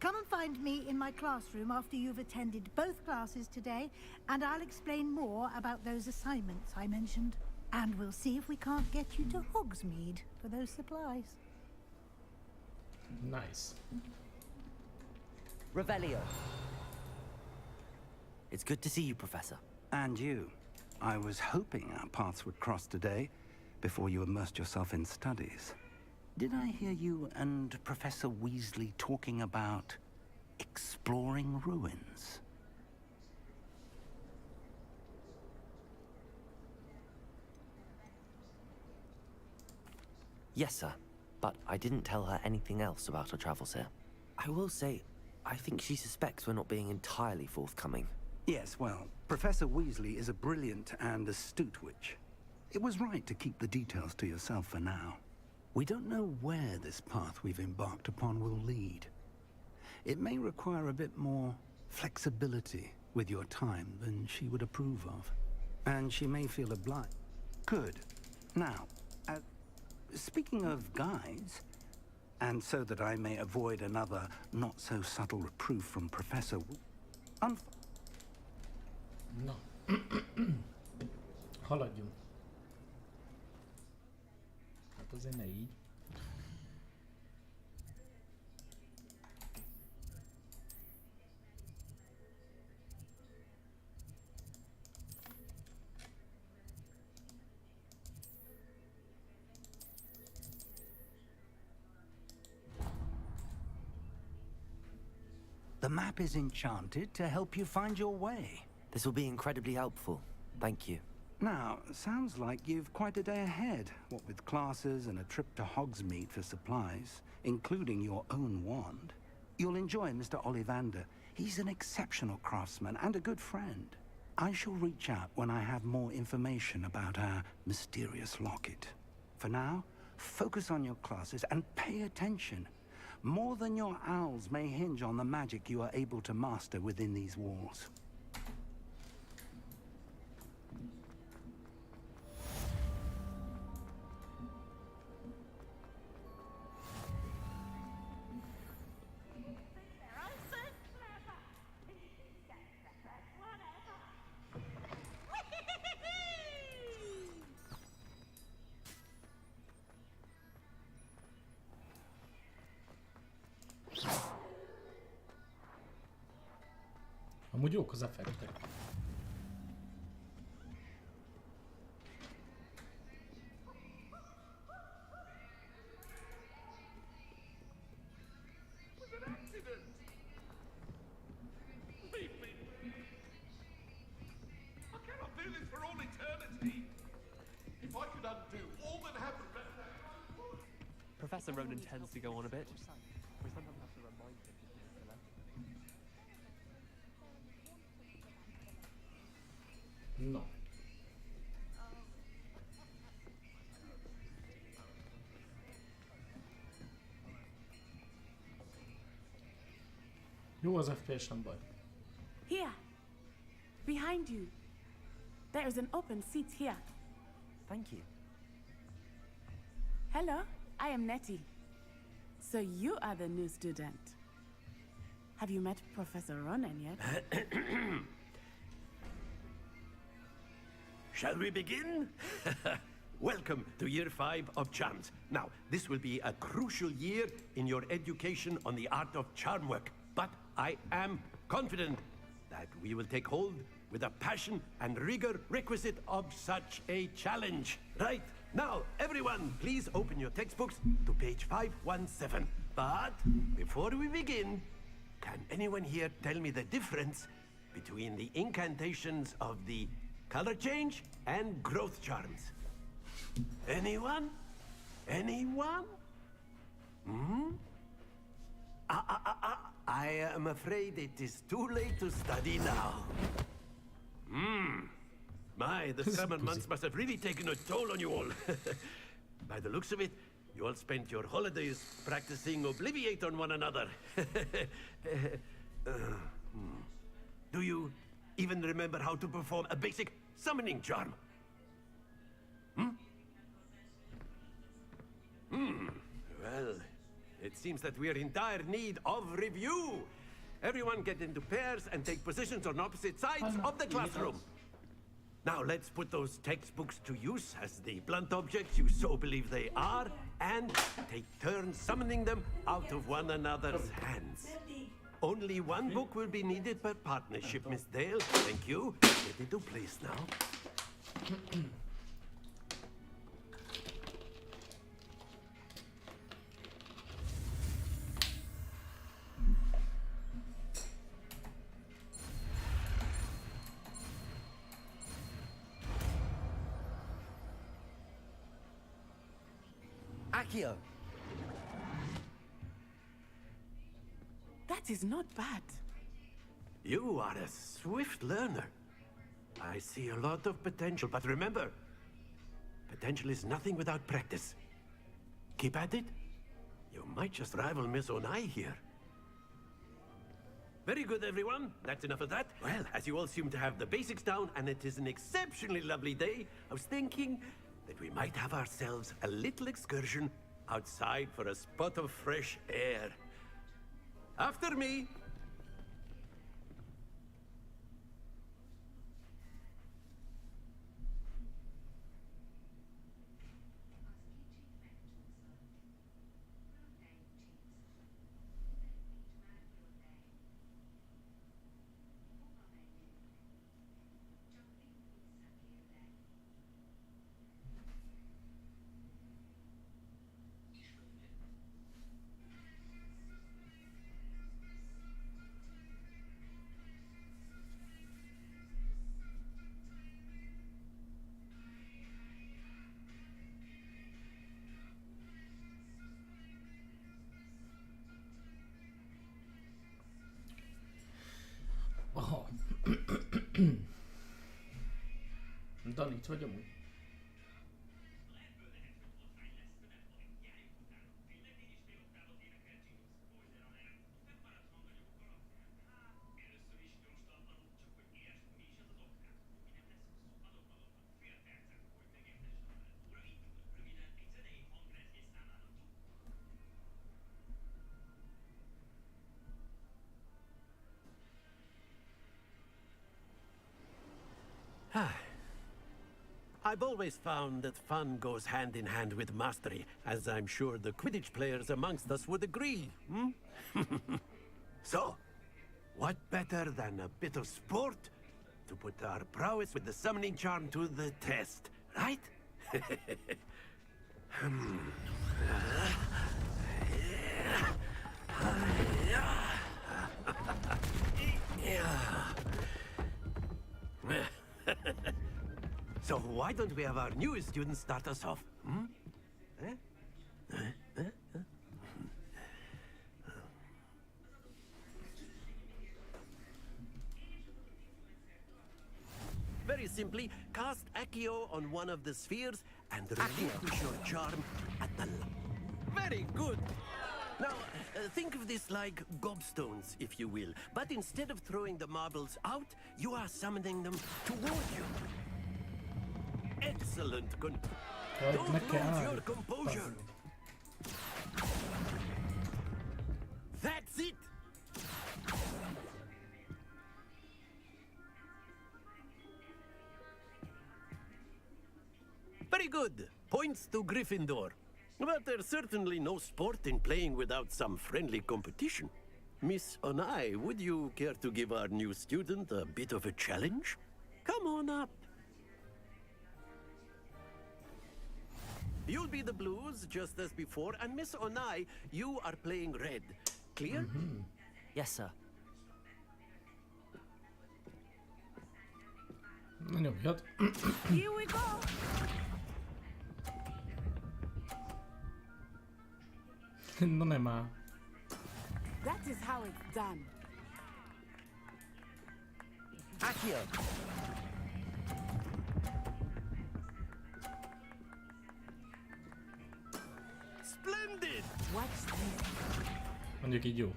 Come and find me in my classroom after you've attended both classes today, and I'll explain more about those assignments I mentioned. And we'll see if we can't get you to Hogsmeade for those supplies. Nice. Revelio. It's good to see you, Professor. And you. I was hoping our paths would cross today, before you immersed yourself in studies. Did I hear you and Professor Weasley talking about exploring ruins? Yes, sir. But I didn't tell her anything else about our travels here. I will say, I think she suspects we're not being entirely forthcoming. Yes, well, Professor Weasley is a brilliant and astute witch. It was right to keep the details to yourself for now. We don't know where this path we've embarked upon will lead. It may require a bit more flexibility with your time than she would approve of. And she may feel obliged. Good. Now, speaking of guides, and so that I may avoid another not-so-subtle reproof from Professor Na. Haladjunk. Hát azért ne így. The map is enchanted to help you find your way. This will be incredibly helpful. Thank you. Now, sounds like you've quite a day ahead, what with classes and a trip to Hogsmeade for supplies, including your own wand. You'll enjoy Mr. Ollivander. He's an exceptional craftsman and a good friend. I shall reach out when I have more information about our mysterious locket. For now, focus on your classes and pay attention. More than your owls may hinge on the magic you are able to master within these walls. Amúgy jók az effektek. Professor Ronan tends to go on a bit. We sometimes have to remind him to be a filler. No. Jó az FPS, nem baj. Here. Behind you. There is an open seat here. Thank you. Hello, I am Nettie. So you are the new student. Have you met Professor Ronan yet? Shall we begin? Welcome to Year 5 of Charms. Now, this will be a crucial year in your education on the art of charm work. But I am confident that we will take hold with the passion and rigor requisite of such a challenge. Right, now, everyone, please open your textbooks to page 517. But before we begin, can anyone here tell me the difference between the incantations of the color change and growth charms? Anyone? Anyone? Hmm? I am afraid it is too late to study now. My, the summer months must have really taken a toll on you all. By the looks of it, you all spent your holidays practicing Obliviate on one another. Do you even remember how to perform a basic summoning charm? Well, it seems that we are in dire need of review. Everyone get into pairs and take positions on opposite sides of the classroom. Now let's put those textbooks to use as the blunt objects you so believe they are, and take turns summoning them out of one another's hands. Only one book will be needed per partnership, Miss Dale. Thank you. Get into place now. Accio! That is not bad. You are a swift learner. I see a lot of potential, but remember, potential is nothing without practice. Keep at it. You might just rival Miss Onai here. Very good, everyone. That's enough of that. Well, as you all seem to have the basics down, and it is an exceptionally lovely day, I was thinking that we might have ourselves a little excursion outside for a spot of fresh air. After me. Aha. Dani, itt vagy amúgy? I've always found that fun goes hand in hand with mastery, as I'm sure the Quidditch players amongst us would agree. So, what better than a bit of sport to put our prowess with the summoning charm to the test, right? So why don't we have our newest student start us off? Very simply, cast Accio on one of the spheres and relinquish your charm at the... Very good! Now, think of this like gobstones, if you will. But instead of throwing the marbles out, you are summoning them toward you. Excellent. Don't lose your composure. That's it. Very good. Points to Gryffindor. But there's certainly no sport in playing without some friendly competition. Miss Onai, would you care to give our new student a bit of a challenge? Come on up. You'll be the blues, just as before, and Miss Onai, you are playing red. Clear? Yes, sir. Here we go. Non è ma. That is how it's done. Accio. Splendid! Watch this. Mondjuk így jó.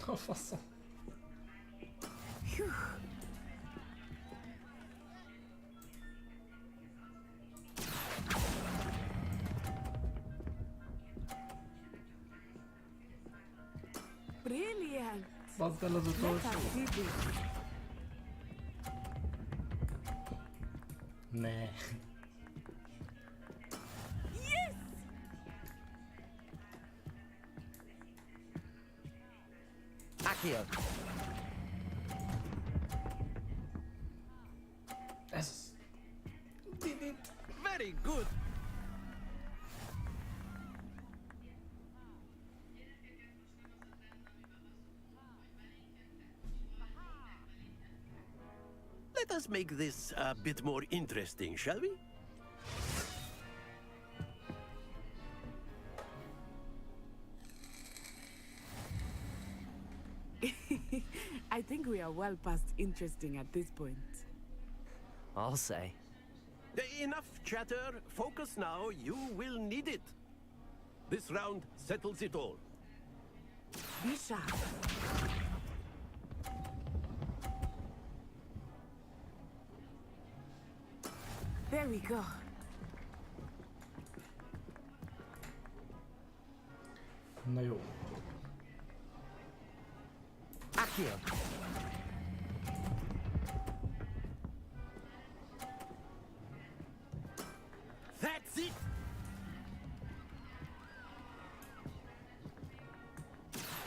A faszom. Brilliant. Bazd el az utolsó. Ne. Yes! Accio. Ez. Did it. Very good. Let us make this a bit more interesting, shall we? I think we are well past interesting at this point. I'll say. Enough chatter. Focus now. You will need it. This round settles it all. Be sharp. There we go. Na jó. Accio. That's it.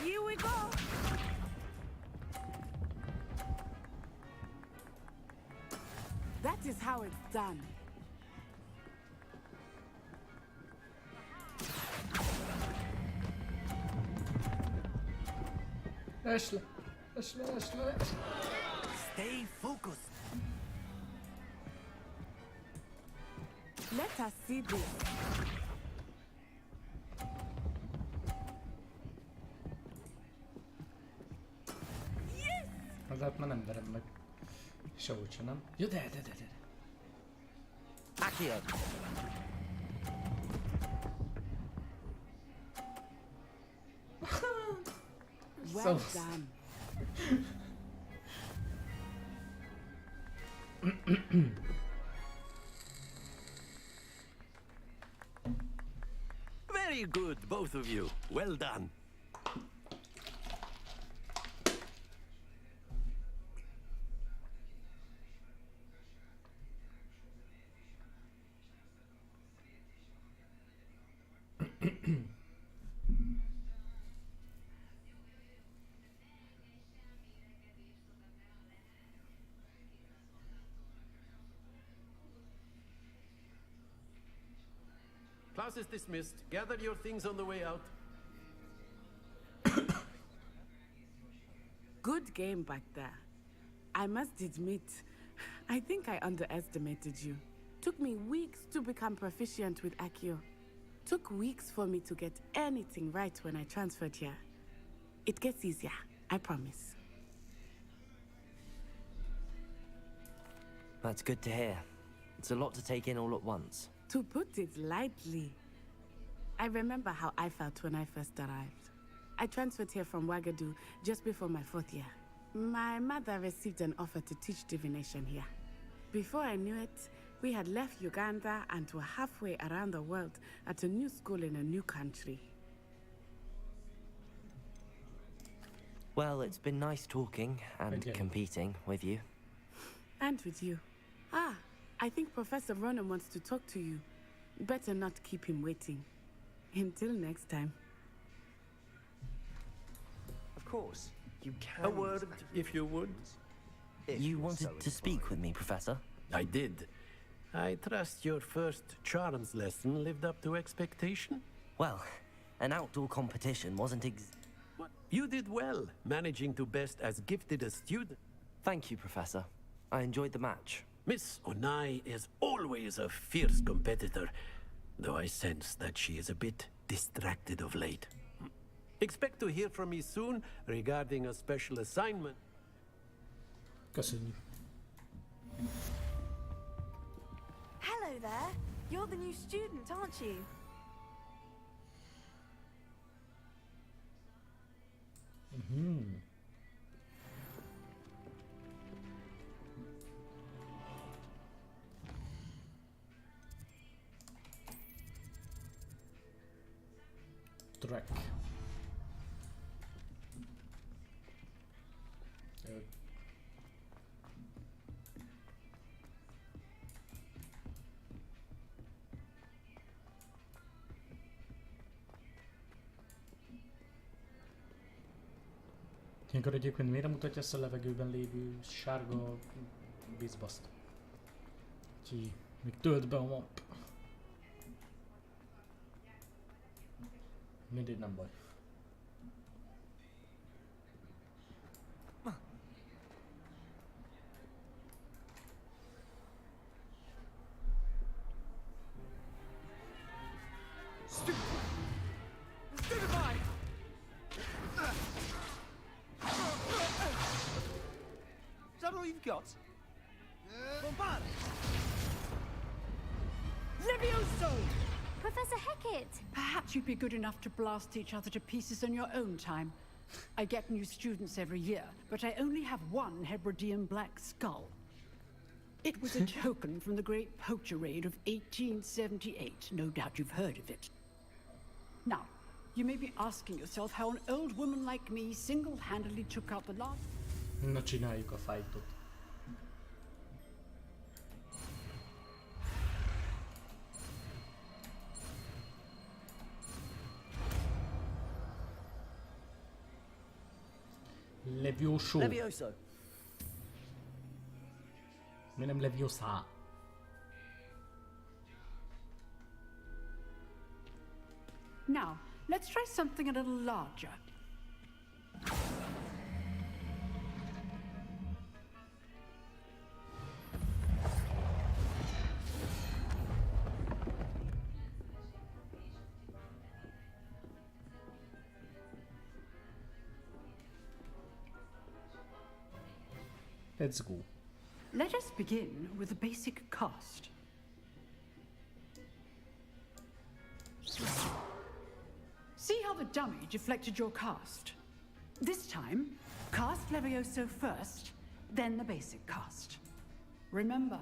Here we go. That is how it's done. Ashley. Stay focused. Let us see this. Yes! Hát már nem verem meg. Sehogy se nem. Jó, de. Accio. Well done. Very good, both of you. Well done. Class is dismissed. Gather your things on the way out. Good game back there. I must admit, I think I underestimated you. Took me weeks to become proficient with Accio. Took weeks for me to get anything right when I transferred here. It gets easier, I promise. That's good to hear. It's a lot to take in all at once. To put it lightly, I remember how I felt when I first arrived. I transferred here from Wagadu just before my 4th year. My mother received an offer to teach divination here. Before I knew it, we had left Uganda and were halfway around the world at a new school in a new country. Well, it's been nice talking and competing with you. And with you. Ah, I think Professor Ronan wants to talk to you. Better not keep him waiting. Until next time. Of course, you can. A word, if you would. You wanted to speak with me, Professor? I did. I trust your first charms lesson lived up to expectation? Well, an outdoor competition wasn't You did well, managing to best as gifted a student. Thank you, Professor. I enjoyed the match. Miss Onai is always a fierce competitor, though I sense that she is a bit distracted of late. Expect to hear from me soon regarding a special assignment. Köszönjük. Hello there. You're the new student, aren't you? Track. Ilyenkor egyébként miért nem mutatja ezt a levegőben lévő sárga vízbaszt? Úgyhogy még tölt be a map. Mindegy, nem baj. Is that all you've got? Bombard! Levioso! Professor Hecat! Perhaps you'd be good enough to blast each other to pieces in your own time. I get new students every year, but I only have one Hebridean black skull. It was a token from the Great Poacher Raid of 1878. No doubt you've heard of it. Now, you may be asking yourself how an old woman like me single-handedly took out the last... Na csináljuk a fightot. Levioso. Levioso. Mi nem Leviosa. Now, let's try something a little larger. Let's go. Let us begin with the basic cast. See how the dummy deflected your cast? This time, cast Levioso first, then the basic cast. Remember,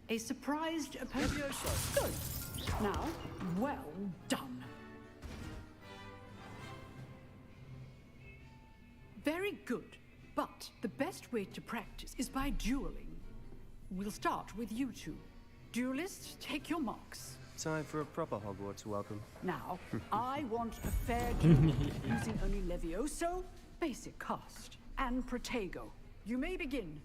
a surprised opponent. Levioso. Good. Now, well done. Very good. But the best way to practice is by dueling. We'll start with you two. Duelists, take your marks. Time for a proper Hogwarts welcome. Now, I want a fair duel using only Levioso, basic cast, and Protego. You may begin.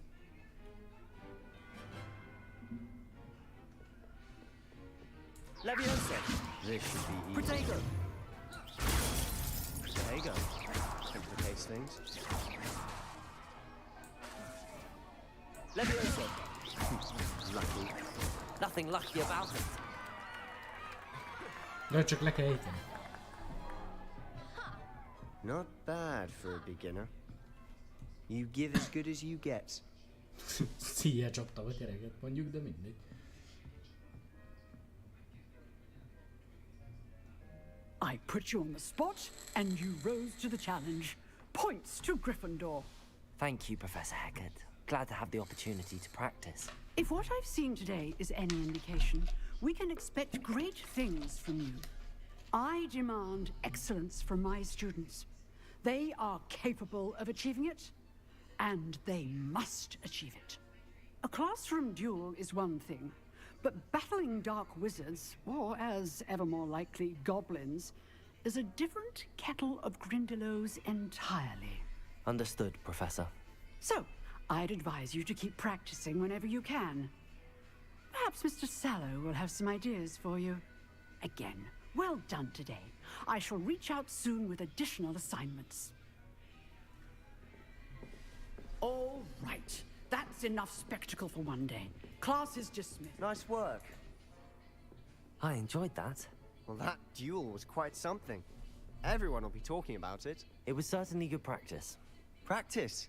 Levioso. This should be easy. Protego! Protego. Complicates things. Levioso! Lucky. Nothing lucky about it. De csak le kell ejteni. Not bad for a beginner. You give as good as you get. Szíjjel csaptam a gyereket mondjuk, de mindegy. I put you on the spot, and you rose to the challenge. Points to Gryffindor. Thank you, Professor Hecat. Glad to have the opportunity to practice. If what I've seen today is any indication, we can expect great things from you. I demand excellence from my students. They are capable of achieving it, and they must achieve it. A classroom duel is one thing, but battling dark wizards, or as ever more likely, goblins, is a different kettle of Grindylows entirely. Understood, Professor. So, I'd advise you to keep practicing whenever you can. Perhaps Mr. Sallow will have some ideas for you. Again, well done today. I shall reach out soon with additional assignments. All right. That's enough spectacle for one day. Class is dismissed. Nice work. I enjoyed that. Well, that duel was quite something. Everyone will be talking about it. It was certainly good practice. Practice?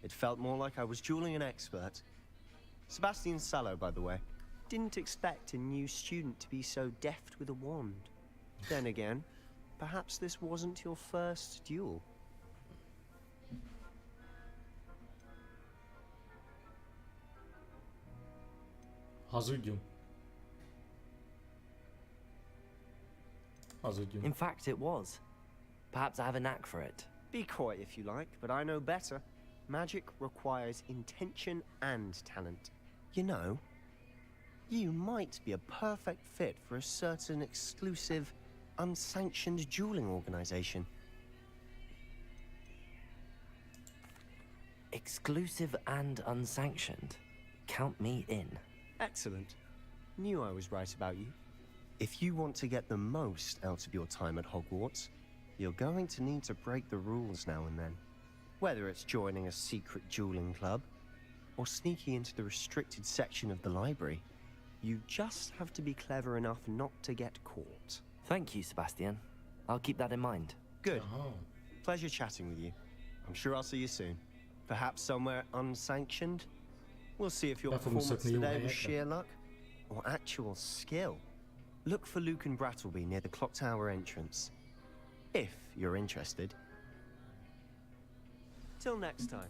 It felt more like I was dueling an expert. Sebastian Sallow, by the way. Didn't expect a new student to be so deft with a wand. Then again, perhaps this wasn't your first duel. Hazudjunk. Hazudjunk. In fact, it was. Perhaps I have a knack for it. Be coy if you like, but I know better. Magic requires intention and talent. You know, you might be a perfect fit for a certain exclusive, unsanctioned dueling organization. Exclusive and unsanctioned. Count me in. Excellent. Knew I was right about you. If you want to get the most out of your time at Hogwarts, you're going to need to break the rules now and then. Whether it's joining a secret dueling club, or sneaking into the restricted section of the library, you just have to be clever enough not to get caught. Thank you, Sebastian. I'll keep that in mind. Good. Pleasure chatting with you. I'm sure I'll see you soon. Perhaps somewhere unsanctioned? We'll see if your performance today was sheer luck or actual skill. Look for Luke and Brattleby near the clock tower entrance, if you're interested. Till next time.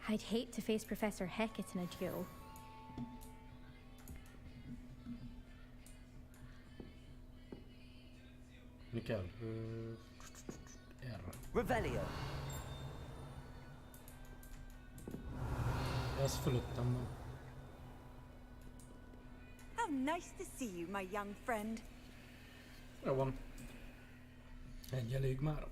I'd hate to face Professor Hecat in a duel. Mi kell? Erre. Revelio. Ez fölöttem van. How nice to see you, my young friend. Jó van. Egy elég már.